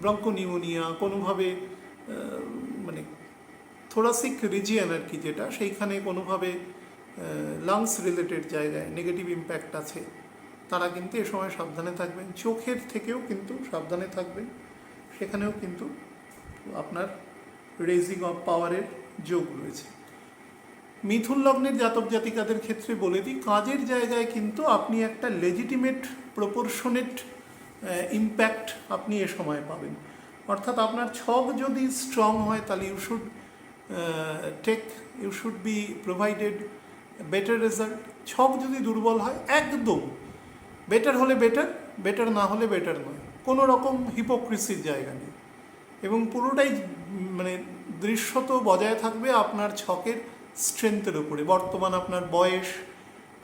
ব্রঙ্কোনিউমোনিয়া কোনোভাবে মানে থোরাসিক রিজিয়ন আর কি যেটা, সেইখানে কোনোভাবে লাংস রিলেটেড জায়গায় নেগেটিভ ইম্প্যাক্ট আছে, তারা কিন্তু এ সময় সাবধানে থাকবেন। চোখের থেকেও কিন্তু সাবধানে থাকবেন, সেখানেও কিন্তু আপনার রেজিং অফ পাওয়ারের যোগ রয়েছে। মিথুন লগ্নের জাতক জাতিকাদের ক্ষেত্রে বলে দিই, কাজের জায়গায় কিন্তু আপনি একটা লেজিটিমেট প্রপোর্শনেট ইম্প্যাক্ট আপনি এ সময় পাবেন। অর্থাৎ আপনার ছক যদি স্ট্রং হয় তাহলে you should be provided better result. ছক যদি দুর্বল হয় একদম বেটার হলে বেটার না হলে বেটার নয়, কোনো রকম হিপোক্রিসির জায়গা নেই। এবং পুরোটাই মানে দৃশ্যত বজায় থাকবে আপনার ছকের স্ট্রেংথের উপরে। বর্তমান আপনার বয়স,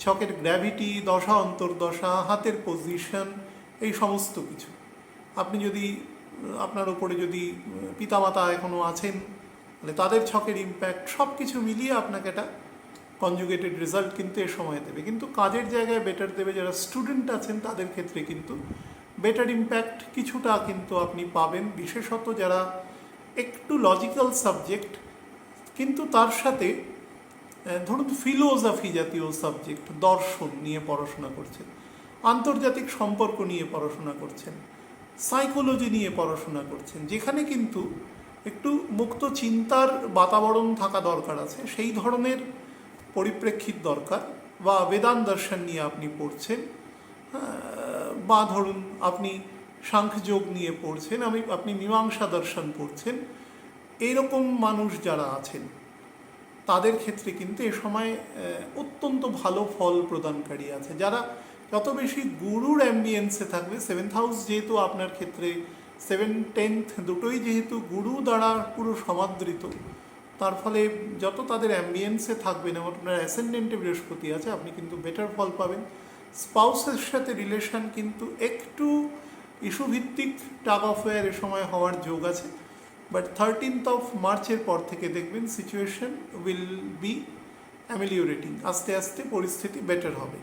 ছকের গ্র্যাভিটি, দশা অন্তর্দশা, হাতের পজিশন, এই সমস্ত কিছু আপনি যদি আপনার ওপরে যদি পিতামাতা এখনও আছেন তাহলে তাদের ছকের ইম্প্যাক্ট সব কিছু মিলিয়ে আপনাকে একটা কনজুগেটেড রেজাল্ট কিন্তু এ সময় দেবে। কিন্তু কাজের জায়গায় বেটার দেবে। যারা স্টুডেন্ট আছেন তাদের ক্ষেত্রে কিন্তু বেটার ইম্প্যাক্ট কিছুটা কিন্তু আপনি পাবেন, বিশেষত যারা একটু লজিক্যাল সাবজেক্ট কিন্তু তার সাথে ধরুন ফিলোসফি জাতীয় সাবজেক্ট, দর্শন নিয়ে পড়াশোনা করছেন, আন্তর্জাতিক সম্পর্ক নিয়ে পড়াশোনা করছেন, সাইকোলজি নিয়ে পড়াশোনা করছেন, যেখানে কিন্তু একটু মুক্ত চিন্তার বাতাবরণ থাকা দরকার আছে, সেই ধরনের পরিপ্রেক্ষিত দরকার। বা বেদান্ত দর্শন নিয়ে আপনি পড়ছেন, বা ধরুন আপনি সাংখ্যযোগ নিয়ে পড়ছেন, আপনি মীমাংসা দর্শন পড়ছেন, এইরকম মানুষ যারা আছেন তাদের ক্ষেত্রে কিন্তু এ সময় অত্যন্ত ভালো ফল প্রদানকারী আছে। যারা যত বেশি গুরুর অ্যাম্বিয়েন্সে থাকবে, 7th হাউস যেহেতু আপনার ক্ষেত্রে 7, 10th দুটোই যেহেতু গুরু দ্বারা পুরো সমাদৃত, তার ফলে যত তাদের অ্যাম্বিয়েন্সে থাকবেন এবং আপনার অ্যাসেন্ডেন্টে বৃহস্পতি আছে, আপনি কিন্তু বেটার ফল পাবেন। স্পাউসের সাথে রিলেশন কিন্তু একটু ইস্যু ভিত্তিক টাগ অফ ওয়ার এ সময় হওয়ার যোগ আছে, বাট 13th মার্চের পর থেকে দেখবেন সিচুয়েশন উইল বি অ্যামেলিওরেটিং, আস্তে আস্তে পরিস্থিতি বেটার হবে।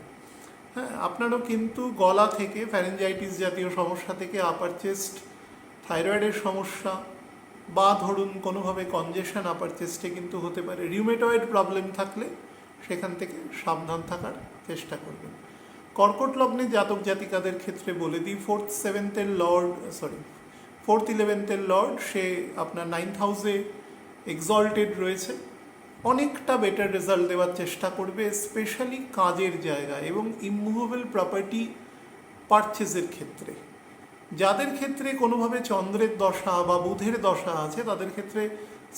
হ্যাঁ, আপনারও কিন্তু গলা থেকে ফ্যারেঞ্জাইটিস জাতীয় সমস্যা থেকে আপার চেস্ট, থাইরয়েডের সমস্যা বা ধরুন কোনোভাবে কনজেশন আপার চেস্টে কিন্তু হতে পারে। রিউমেটয়েড প্রবলেম থাকলে সেখান থেকে সাবধান থাকার চেষ্টা করবেন। কর্কট লগ্নে জাতক জাতিকাদের ক্ষেত্রে বলে দিই, 4th 11th লর্ড সে আপনার 9th হাউসে এক্সল্টেড রয়েছে, অনেকটা বেটার রেজাল্ট দেওয়ার চেষ্টা করবে, স্পেশালি কাজের জায়গায় এবং ইমুভেবল প্রপার্টি পারচেজের ক্ষেত্রে। যাদের ক্ষেত্রে কোনোভাবে চন্দ্রের দশা বা বুধের দশা আছে তাদের ক্ষেত্রে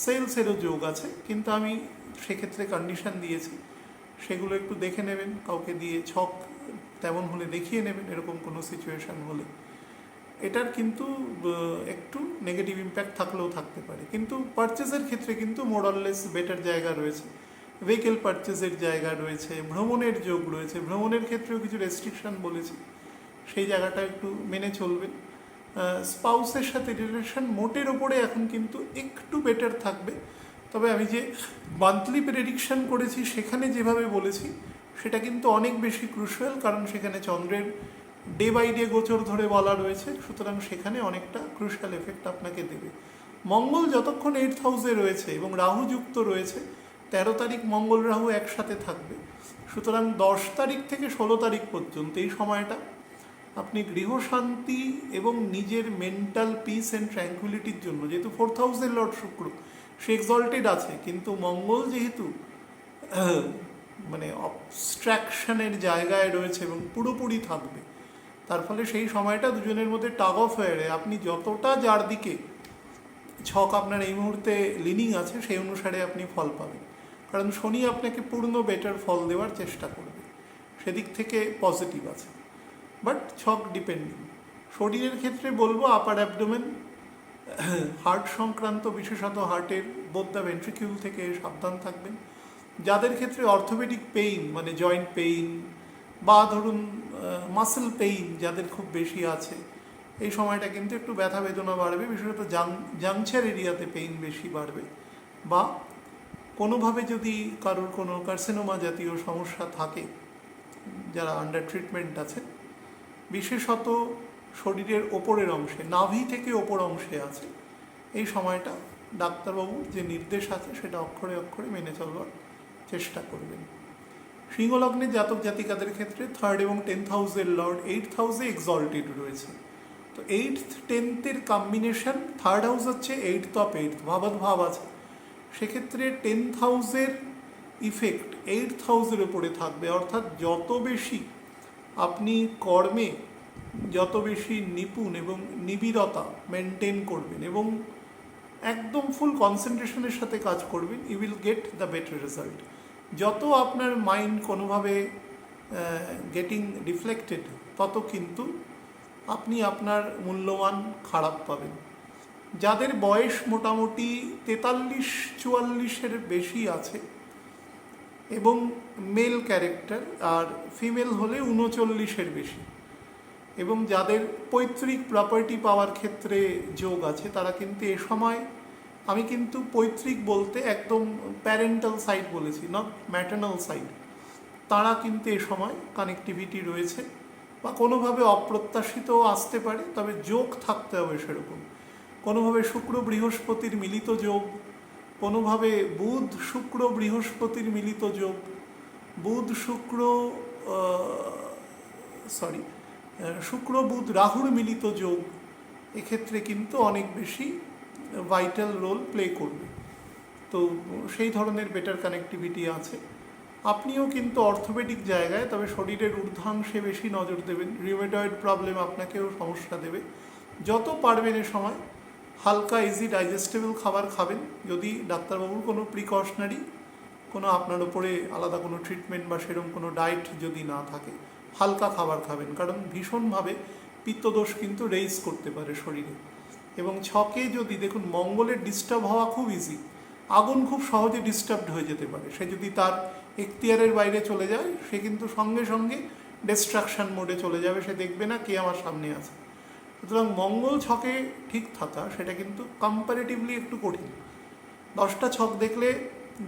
সেলসেরও যোগ আছে, কিন্তু আমি সেক্ষেত্রে কন্ডিশন দিয়েছি, সেগুলো একটু দেখে নেবেন, কাউকে দিয়ে ছক তেমন হলে দেখিয়ে নেবেন। এরকম কোনো সিচুয়েশান হলে এটার কিন্তু একটু নেগেটিভ ইম্প্যাক্ট থাকলেও থাকতে পারে, কিন্তু পারচেজের ক্ষেত্রে কিন্তু মোরাললেস বেটার জায়গা রয়েছে, ভেহিকেল পারচেজের জায়গা রয়েছে, ভ্রমণের যোগ রয়েছে। ভ্রমণের ক্ষেত্রেও কিছু রেস্ট্রিকশন বলেছি, সেই জায়গাটা একটু মেনে চলবেন। স্পাউসের সাথে রিলেশন মোটের ওপরে এখন কিন্তু একটু বেটার থাকবে, তবে আমি যে মান্থলি প্রেডিকশন করেছি সেখানে যেভাবে বলেছি সেটা কিন্তু অনেক বেশি ক্রুশিয়াল, কারণ সেখানে চন্দ্রের ডে বাই ডে গোচর ধরে বলা রয়েছে, সুতরাং সেখানে অনেকটা ক্রুশিয়াল এফেক্ট আপনাকে দেবে। মঙ্গল যতক্ষণ 8th হাউসে রয়েছে এবং রাহু যুক্ত রয়েছে, 13 তারিখ মঙ্গল রাহু একসাথে থাকবে, সুতরাং 10 তারিখ থেকে 16 তারিখ পর্যন্ত এই সময়টা আপনি গৃহশান্তি এবং নিজের মেন্টাল পিস অ্যান্ড ট্র্যাঙ্কুইলিটির জন্য, যেহেতু 4th হাউসের লর্ড শুক্র সে এক্সল্টেড আছে, কিন্তু মঙ্গল যেহেতু মানে অবস্ট্রাকশনের জায়গায় রয়েছে এবং পুরোপুরি থাকবে, তার ফলে সেই সময়টা দুজনের মধ্যে টাগ অফ ওয়ারে আপনি যতটা যার দিকে ছক আপনার এই মুহূর্তে লিনিং আছে সেই অনুসারে আপনি ফল পাবেন, কারণ শনি আপনাকে পূর্ণ বেটার ফল দেওয়ার চেষ্টা করবে, সেদিক থেকে পজিটিভ আছে, বাট ছক ডিপেন্ডিং। শরীরের ক্ষেত্রে বলবো আপার অ্যাবডোমেন, হার্ট সংক্রান্ত, বিশেষত হার্টের বোথ দ্য ভেন্ট্রিকিউল থেকে সাবধান থাকবেন। যাদের ক্ষেত্রে অর্থোপেডিক পেইন মানে জয়েন্ট পেইন বা ধরুন মাসেল পেইন যাদের খুব বেশি আছে, এই সময়টা কিন্তু একটু ব্যথা বেদনা বাড়বে, বিশেষত জাংচার এরিয়াতে পেইন বেশি বাড়বে, বা কোনোভাবে যদি কারোর কোনো কার্সিনোমা জাতীয় সমস্যা থাকে যারা আন্ডার ট্রিটমেন্ট আছে, বিশেষত শরীরের ওপরের অংশে, নাভি থেকে ওপর অংশে আছে, এই সময়টা ডাক্তারবাবুর যে নির্দেশ আছে সেটা অক্ষরে অক্ষরে মেনে চলবার চেষ্টা করবেন। সিংহলগ্নের জাতক জাতিকাদের ক্ষেত্রে 3rd এবং 10th হাউসের লর্ড 8th হাউসে এক্সল্টেড রয়েছে, তো 8th 10th combination, 3rd house হচ্ছে 8th অফ 8th ভাবাদ ভাব আছে, সেক্ষেত্রে 10th হাউসের ইফেক্ট 8th হাউসের উপরে থাকবে, অর্থাৎ যত বেশি আপনি কর্মে যত বেশি নিপুণ এবং নিবিড়তা মেনটেন করবেন এবং একদম ফুল কনসেন্ট্রেশনের সাথে কাজ করবেন, you will get the better result. যত আপনার মাইন্ড কোনোভাবে গেটিং ডিফ্লেক্টেড, তত কিন্তু আপনি আপনার মূল্যমান খারাপ পাবেন। যাদের বয়স মোটামুটি 43-44-এর বেশি আছে এবং মেল ক্যারেক্টার, আর ফিমেল হলে 39-এর বেশি, এবং যাদের পৈতৃক প্রপার্টি পাওয়ার ক্ষেত্রে যোগ আছে, তারা কিন্তু এ সময়, আমি কিন্তু পৈতৃক বলতে একদম প্যারেন্টাল সাইড বলেছি, নট ম্যাটার্নাল সাইড, তারা কিন্তু এ সময় কানেক্টিভিটি রয়েছে, বা কোনোভাবে অপ্রত্যাশিত আসতে পারে, তবে যোগ থাকতে হবে সেরকম, কোনোভাবে শুক্র বৃহস্পতির মিলিত যোগ, কোনোভাবে বুধ শুক্র বৃহস্পতির মিলিত যোগ, বুধ শুক্র শুক্র বুধ রাহুর মিলিত যোগ, এক্ষেত্রে কিন্তু অনেক বেশি ভাইটাল রোল প্লে করবে। তো সেই ধরনের বেটার কানেক্টিভিটি আছে। আপনিও কিন্তু অর্থোপেডিক জায়গায়, তবে শরীরের ঊর্ধ্বাংশে বেশি নজর দেবেন, রিউমেটয়েড প্রবলেম আপনাকেও সমস্যা দেবে, যত পারবেন এ সময় হালকা ইজি ডাইজেস্টেবল খাবার খাবেন, যদি ডাক্তারবাবুর কোনো প্রিকশনারি কোনো আপনার উপরে আলাদা কোনো ট্রিটমেন্ট বা সেরকম কোনো ডায়েট যদি না থাকে, হালকা খাবার খাবেন, কারণ ভীষণভাবে পিত্তদোষ কিন্তু রেইজ করতে পারে শরীরে। এবং ছকে যদি দেখুন মঙ্গলের ডিস্টার্ব হওয়া খুব ইজি, আগুন খুব সহজে ডিস্টার্বড হয়ে যেতে পারে, সে যদি তার এখতিয়ারের বাইরে চলে যায় সে কিন্তু সঙ্গে সঙ্গে ডিস্ট্রাকশন মোডে চলে যাবে, সে দেখবে না কে আমার সামনে আছে। সুতরাং মঙ্গল ছকে ঠিক থাকা সেটা কিন্তু কম্পারেটিভলি একটু কঠিন। 10টা ছক দেখলে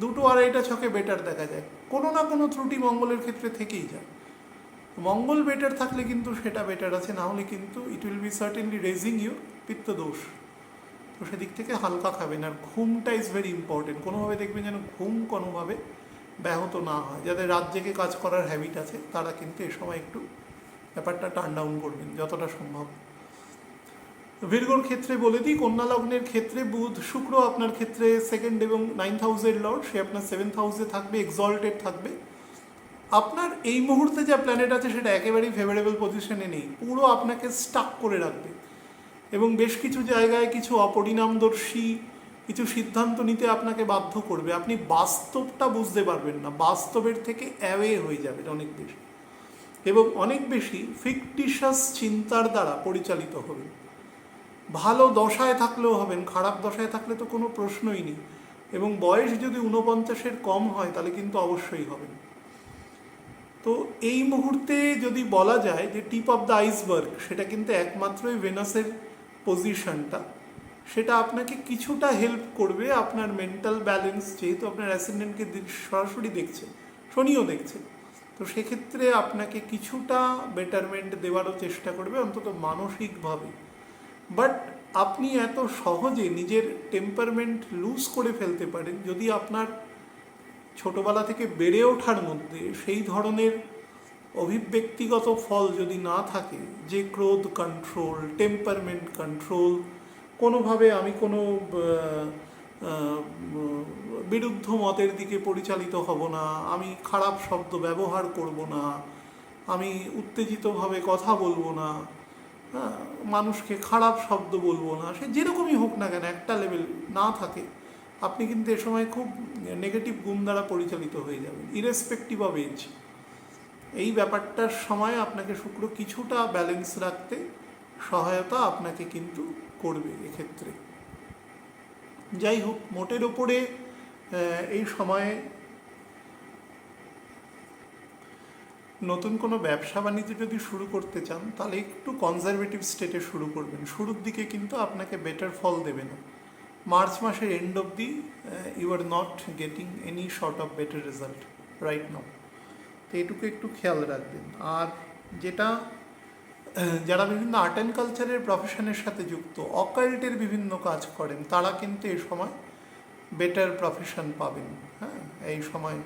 2টো 2.5টা ছকে বেটার দেখা যায়, কোনো না কোনো ত্রুটি মঙ্গলের ক্ষেত্রে থেকেই যায়। মঙ্গল বেটার থাকলে কিন্তু সেটা বেটার আছে, না হলে কিন্তু it will be certainly raising you পিত্তদোষ। তো সেদিক থেকে হালকা খাবেন। আর ঘুমটা ইজ ভেরি ইম্পর্টেন্ট, কোনোভাবে দেখবেন যেন ঘুম কোনোভাবে ব্যাহত না হয়। যাদের রাত জেগে কাজ করার হ্যাবিট আছে তারা কিন্তু এ সময় একটু ব্যাপারটা টার্ন ডাউন করবেন যতটা সম্ভব। ভির্গোর ক্ষেত্রে বলে দিই, কন্যা লগ্নের ক্ষেত্রে বুধ শুক্র আপনার ক্ষেত্রে 2nd এবং 9th হাউসের লর্ড, সে আপনার 7th হাউসে থাকবে, এক্সল্টেড থাকবে। আপনার এই মুহূর্তে যা প্ল্যানেট আছে সেটা একেবারেই ফেভারেবল পজিশনে নেই, পুরো আপনাকে স্টাক করে রাখবে এবং বেশ কিছু জায়গায় কিছু অপরিণামদর্শী কিছু সিদ্ধান্ত নিতে আপনাকে বাধ্য করবে। আপনি বাস্তবটা বুঝতে পারবেন না, বাস্তবের থেকে অ্যাওয়ে হয়ে যাবেন অনেক বেশি এবং অনেক বেশি ফিকটিশাস চিন্তার দ্বারা পরিচালিত হবেন। ভালো দশায় থাকলেও হবেন, খারাপ দশায় থাকলে তো কোনো প্রশ্নই নেই। এবং বয়স যদি 49-এর কম হয় তাহলে কিন্তু অবশ্যই হবেন। তো এই মুহূর্তে যদি বলা যায় যে টিপ অফ দ্য আইসবার্গ, সেটা কিন্তু একমাত্রই ভেনাসের পজিশনটা, সেটা আপনাকে কিছুটা হেল্প করবে আপনার মেন্টাল ব্যালেন্স, যেহেতু আপনার অ্যাসেন্ডেন্টকে সরাসরি দেখছে, শনিও দেখছে, তো সেক্ষেত্রে আপনাকে কিছুটা বেটারমেন্ট দেওয়ারও চেষ্টা করবে অন্তত মানসিকভাবে। বাট আপনি এত সহজে নিজের টেম্পারমেন্ট লুজ করে ফেলতে পারেন যদি আপনার ছোটবেলা থেকে বেড়ে ওঠার মধ্যে সেই ধরনের অভিব্যক্তিগত ফল যদি না থাকে, যে ক্রোধ কন্ট্রোল, টেম্পারমেন্ট কন্ট্রোল, কোনোভাবে আমি কোনো বিরুদ্ধ মতের দিকে পরিচালিত হব না, আমি খারাপ শব্দ ব্যবহার করব না, আমি উত্তেজিতভাবে কথা বলবো না, হ্যাঁ, মানুষকে খারাপ শব্দ বলবো না, সে যেরকমই হোক না কেন, একটা লেভেল না থাকে, আপনি কিন্তু এ সময় খুব নেগেটিভ গুণ দ্বারা পরিচালিত হয়ে যাবেন, ইরেসপেক্টিভ অফ এজ। এই ব্যাপারটার সময় আপনাকে শুক্র কিছুটা ব্যালেন্স রাখতে সহায়তা আপনাকে কিন্তু করবে এক্ষেত্রে। যাই হোক, মোটের ওপরে এই সময়ে নতুন কোনো ব্যবসা বাণিজ্য যদি শুরু করতে চান তাহলে একটু কনজারভেটিভ স্টেটে শুরু করবেন, শুরুর দিকে কিন্তু আপনাকে বেটার ফল দেবে না। মার্চ মাসের এন্ড অবধি you are not getting any short of better result right now. তো এটুকু একটু খেয়াল রাখবেন। আর যেটা যারা বিভিন্ন আর্ট অ্যান্ড কালচারের প্রফেশনের সাথে যুক্ত, অকাল্টের বিভিন্ন কাজ করেন, তারা কিন্তু এই সময় বেটার প্রফেশন পাবেন। হ্যাঁ, এই সময়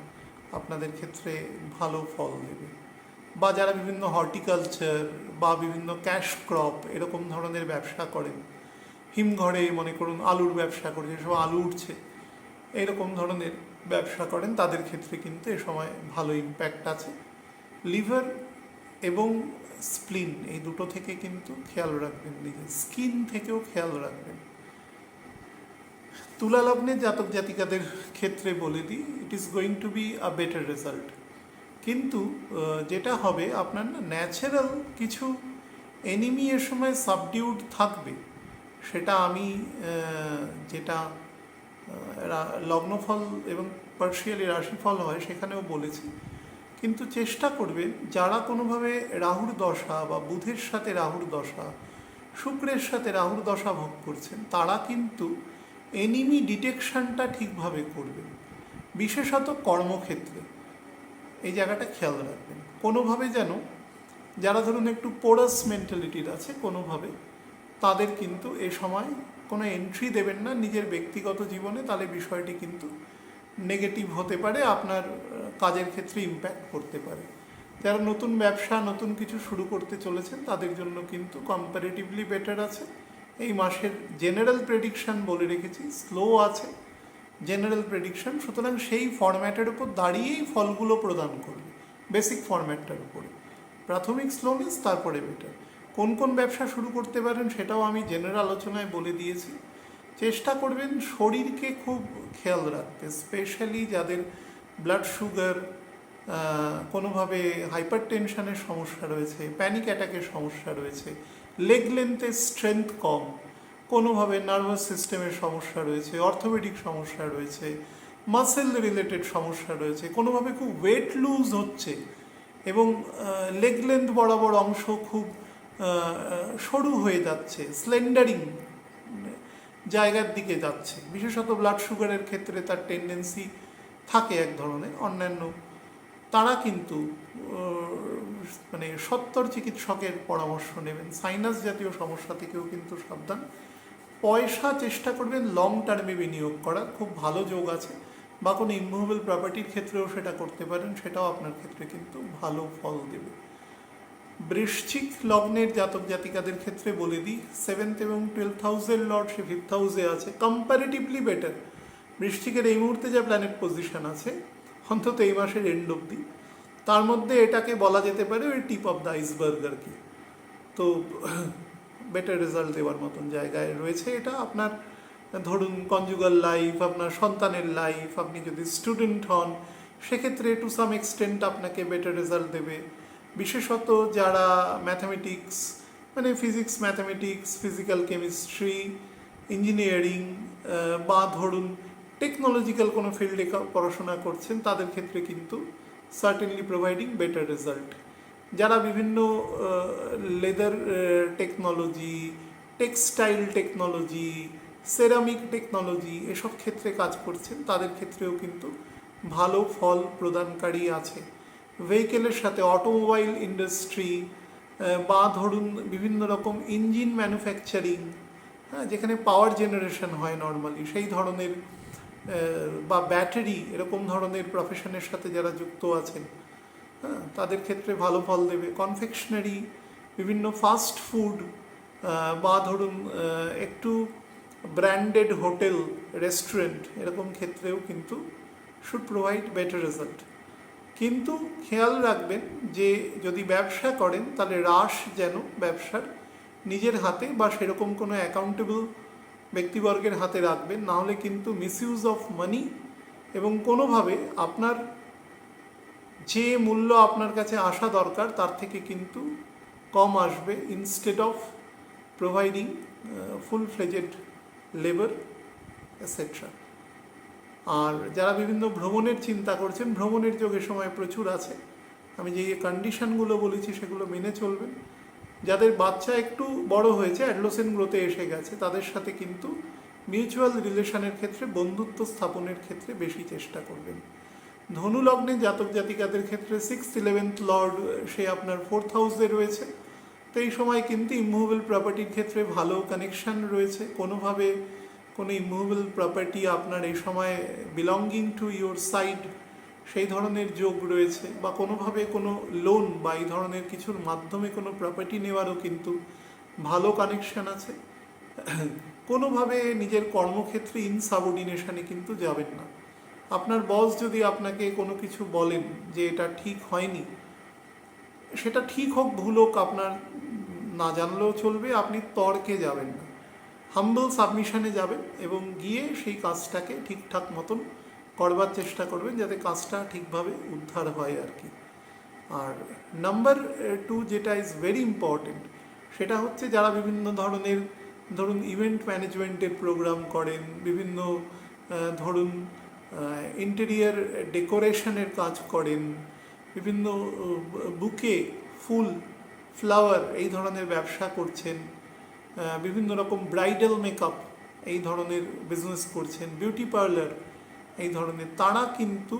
আপনাদের ক্ষেত্রে ভালো ফল দেবে। বা যারা বিভিন্ন হর্টিকালচার বা বিভিন্ন ক্যাশ ক্রপ এরকম ধরনের ব্যবসা করেন, হিমঘরে মনে করুন আলুর ব্যবসা করে, যেসব আলু উঠছে এরকম ধরনের ব্যবসা করেন, তাদের ক্ষেত্রে কিন্তু এ সময় ভালো ইম্প্যাক্ট আছে। লিভার এবং স্প্লিন এই দুটো থেকে কিন্তু খেয়াল রাখবেন, নিজের স্কিন থেকেও খেয়াল রাখবেন। তুলা লগ্নের জাতক জাতিকাদের ক্ষেত্রে বলে দিই, it is going to be a better result. কিন্তু যেটা হবে, আপনার না ন্যাচারাল কিছু এনিমি এর সময় সাবডিউড থাকবে, সেটা আমি যেটা লগ্নফল এবং পার্শিয়ালি রাশিফল হয় সেখানেও বলেছি। কিন্তু চেষ্টা করবেন যারা কোনোভাবে রাহুর দশা বা বুধের সাথে রাহুর দশা, শুক্রের সাথে রাহুর দশা ভোগ করছেন, তারা কিন্তু এনিমি ডিটেকশনটা ঠিকভাবে করবেন, বিশেষত কর্মক্ষেত্রে। এই জায়গাটা খেয়াল রাখবেন, কোনোভাবে যেন যারা ধরুন একটু পোরাস মেন্টালিটির আছে, কোনোভাবে তাদের কিন্তু এ সময় কোনো এন্ট্রি দেবেন না নিজের ব্যক্তিগত জীবনে, তাহলে বিষয়টি কিন্তু নেগেটিভ হতে পারে, আপনার কাজের ক্ষেত্রে ইম্প্যাক্ট করতে পারে। যারা নতুন ব্যবসা নতুন কিছু শুরু করতে চলেছেন তাদের জন্য কিন্তু কম্পারেটিভলি বেটার আছে। এই মাসের জেনারেল প্রেডিকশান বলে রেখেছি, স্লো আছে জেনারেল প্রেডিকশান, সুতরাং সেই ফরম্যাটের উপর দাঁড়িয়েই ফলগুলো প্রদান করবে, বেসিক ফরম্যাটটার উপরে। প্রাথমিক স্লোনেস, তারপরে বেটার। কোন কোন ব্যবসা শুরু করতে পারেন সেটাও আমি জেনারেল আলোচনায় বলে দিয়েছি। চেষ্টা করবেন শরীরকে খুব খেয়াল রাখতে, স্পেশালি যাদের ব্লাড সুগার, কোনোভাবে হাইপার টেনশনের সমস্যা রয়েছে, প্যানিক অ্যাটাকের সমস্যা রয়েছে, লেগ লেন্থের স্ট্রেংথ কম, কোনোভাবে নার্ভাস সিস্টেমের সমস্যা রয়েছে, অর্থোপেডিক সমস্যা রয়েছে, মাসেল রিলেটেড সমস্যা রয়েছে, কোনোভাবে খুব ওয়েট লুজ হচ্ছে, এবং লেগ লেন্থ বরাবর অংশ খুব সরু হয়ে যাচ্ছে, স্লেন্ডারিং জায়গার দিকে যাচ্ছে। বিশেষত ব্লাড সুগারের ক্ষেত্রে তার টেন্ডেন্সি থাকে এক ধরনের। অন্যান্য তারা কিন্তু মানে সত্তর চিকিৎসকের পরামর্শ নেবেন। সাইনাস জাতীয় সমস্যা থেকেও কিন্তু সাবধান। পয়সা চেষ্টা করবেন লং টার্মে বিনিয়োগ করার, খুব ভালো যোগ আছে, বা কোনো ইমুভেবল প্রপার্টির ক্ষেত্রেও সেটা করতে পারেন, সেটাও আপনার ক্ষেত্রে কিন্তু ভালো ফল দেবে। বৃশ্চিক লগ্নের জাতক জাতিকাদের ক্ষেত্রে বলে দিই, 7th এবং 12th হাউসের লর্ড সে 5th হাউসে আছে, কম্পারেটিভলি বেটার। বৃশ্চিকের এই মুহূর্তে যে প্ল্যানেট পজিশন আছে, অন্তত এই মাসের এন্ড অব্দি, তার মধ্যে এটাকে বলা যেতে পারে ওই টিপ অফ দ্য আইসবার্গ আর কি। তো বেটার রেজাল্ট দেওয়ার মতন জায়গায় রয়েছে এটা। আপনার ধরুন কনজুগাল লাইফ, আপনার সন্তানের লাইফ, আপনি যদি স্টুডেন্ট হন সেক্ষেত্রে টু সাম এক্সটেন্ট আপনাকে বেটার রেজাল্ট দেবে। বিশেষত যারা ম্যাথামেটিক্স, মানে physics, mathematics, physical chemistry, engineering বা ধরুন টেকনোলজিক্যাল কোনো ফিল্ডে পড়াশোনা করছেন, তাদের ক্ষেত্রে কিন্তু সার্টেনলি প্রোভাইডিং বেটার রেজাল্ট। যারা বিভিন্ন leather technology, textile technology, ceramic technology এসব ক্ষেত্রে কাজ করছেন, তাদের ক্ষেত্রেও কিন্তু ভালো ফল প্রদানকারী আছে। ভেহিকেলের সাথে অটোমোবাইল ইন্ডাস্ট্রি বা ধরুন বিভিন্ন রকম ইঞ্জিন ম্যানুফ্যাকচারিং, হ্যাঁ, যেখানে পাওয়ার জেনারেশন হয় নর্মালি, সেই ধরনের বা ব্যাটারি এরকম ধরনের প্রফেশনের সাথে যারা যুক্ত আছেন, হ্যাঁ, তাদের ক্ষেত্রে ভালো ফল দেবে। কনফেকশনারি, বিভিন্ন ফাস্ট ফুড বা ধরুন একটু ব্র্যান্ডেড হোটেল, রেস্টুরেন্ট এরকম ক্ষেত্রেও কিন্তু শুড প্রোভাইড বেটার রেজাল্ট। কিন্তু খেয়াল রাখবেন যে যদি ব্যবসা করেন তাহলে রাশ যেন ব্যবসার নিজের হাতে বা সেরকম কোনো অ্যাকাউন্টেবল ব্যক্তিবর্গের হাতে রাখবেন, নাহলে কিন্তু মিসইউজ অফ মানি এবং কোনোভাবে আপনার যে মূল্য আপনার কাছে আসা দরকার তার থেকে কিন্তু কম আসবে, instead of providing full fledged labour etcetera. আর যারা বিভিন্ন ভ্রমণের চিন্তা করছেন, ভ্রমণের যোগ এ সময় প্রচুর আছে। আমি যে কন্ডিশনগুলো বলেছি সেগুলো মেনে চলবেন। যাদের বাচ্চা একটু বড় হয়েছে, অ্যাডোলেসেন্ট গ্রোথে এসে গেছে, তাদের সাথে কিন্তু মিউচুয়াল রিলেশনের ক্ষেত্রে, বন্ধুত্ব স্থাপনের ক্ষেত্রে বেশি চেষ্টা করবেন। ধনু লগ্নে জাতক জাতিকাদের ক্ষেত্রে 6th 11th লর্ড সে আপনার 4th হাউসে রয়েছে। তো এই সময় কিন্তু ইমুভেবল প্রপার্টির ক্ষেত্রে ভালো কানেকশান রয়েছে। কোনোভাবে কোনো ইমুভেবল প্রপার্টি আপনার এই সময় বিলঙ্গিং টু ইয়োর সাইড, সেই ধরনের যোগ রয়েছে, বা কোনোভাবে কোনো লোন বা এই ধরনের কিছুর মাধ্যমে কোনো প্রপার্টি নেওয়ারও কিন্তু ভালো কানেকশান আছে। কোনোভাবে নিজের কর্মক্ষেত্রে ইনসাবঅর্ডিনেশনে কিন্তু যাবেন না। আপনার বস যদি আপনাকে কোনো কিছু বলেন যে এটা ঠিক হয়নি, সেটা ঠিক হোক ভুল হোক আপনার না জানলেও চলবে, আপনি তর্কে যাবেন না, হাম্বল সাবমিশনে যাবেন এবং গিয়ে সেই কাজটাকে ঠিকঠাক মতন করবার চেষ্টা করবেন যাতে কাজটা ঠিকভাবে উদ্ধার হয় আর কি। আর নাম্বার 2 যেটা ইজ ভেরি ইম্পর্টেন্ট, সেটা হচ্ছে যারা বিভিন্ন ধরনের ধরুন ইভেন্ট ম্যানেজমেন্টের প্রোগ্রাম করেন, বিভিন্ন ধরুন ইন্টেরিয়ার ডেকোরেশনের কাজ করেন, বিভিন্ন বুকে, ফুল, ফ্লাওয়ার এই ধরনের ব্যবসা করছেন, বিভিন্ন রকম ব্রাইডাল মেকআপ এই ধরনের বিজনেস করছেন, বিউটি পার্লার এই ধরনের, তারা কিন্তু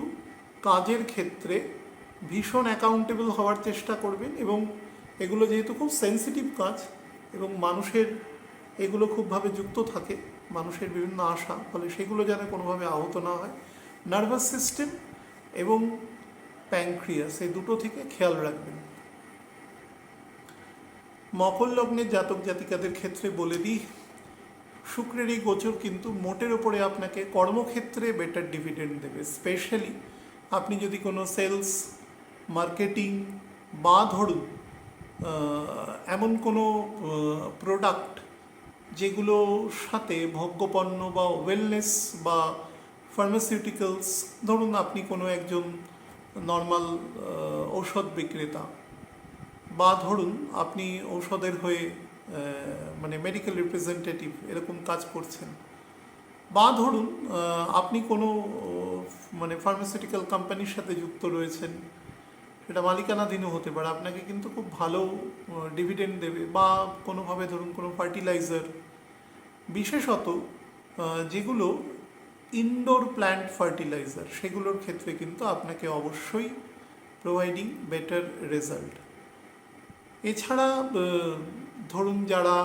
কাজের ক্ষেত্রে ভীষণ অ্যাকাউন্টেবল হওয়ার চেষ্টা করবেন। এবং এগুলো যেহেতু খুব সেন্সিটিভ কাজ এবং মানুষের এগুলো খুবভাবে যুক্ত থাকে, মানুষের বিভিন্ন আশা, ফলে সেগুলো যেন কোনোভাবে আহত না হয়। নার্ভাস সিস্টেম এবং প্যানক্রিয়াস এই দুটো থেকে খেয়াল রাখবেন। মকর লগ্নের জাতক জাতিকাদের ক্ষেত্রে বলে দিই, শুক্রের এই গোচর কিন্তু মোটের ওপরে আপনাকে কর্মক্ষেত্রে বেটার ডিভিডেন্ড দেবে। স্পেশালি আপনি যদি কোনো সেলস, মার্কেটিং বা ধরুন এমন কোনো প্রোডাক্ট যেগুলোর সাথে ভোগ্যপণ্য বা ওয়েলনেস বা ফার্মাসিউটিক্যালস, ধরুন আপনি কোনো একজন নর্মাল ঔষধ বিক্রেতা, বা ধরুন আপনি ঔষধের হয়ে মানে মেডিকেল রিপ্রেজেন্টেটিভ এরকম কাজ করছেন, বা ধরুন আপনি কোনো মানে ফার্মাসিউটিক্যাল কোম্পানির সাথে যুক্ত রয়েছেন, সেটা মালিকানাধীনও হতে পারে, আপনাকে কিন্তু খুব ভালো ডিভিডেন্ড দেবে। বা কোনোভাবে ধরুন কোনো ফার্টিলাইজার, বিশেষত যেগুলো ইনডোর প্ল্যান্ট ফার্টিলাইজার, সেগুলোর ক্ষেত্রে কিন্তু আপনাকে অবশ্যই প্রোভাইডিং বেটার রেজাল্ট। এছাড়া ধরুন যারা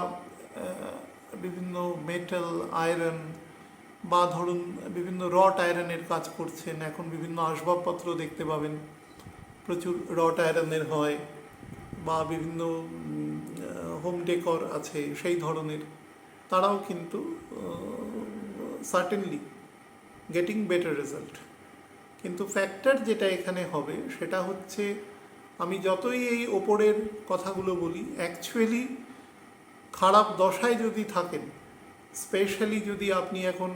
বিভিন্ন মেটাল, আয়রন বা ধরুন বিভিন্ন রট আয়রনের কাজ করছেন, এখন বিভিন্ন আসবাবপত্র দেখতে পাবেন প্রচুর রট আয়রনের হয়, বা বিভিন্ন হোম ডেকর আছে সেই ধরনের, তারাও কিন্তু সার্টেনলি গেটিং বেটার রেজাল্ট। কিন্তু ফ্যাক্টর যেটা এখানে হবে সেটা হচ্ছে, আমি যতই এই ওপরের কথাগুলো বলি, অ্যাকচুয়ালি খারাপ দশায় যদি থাকেন, স্পেশালি যদি আপনি এখন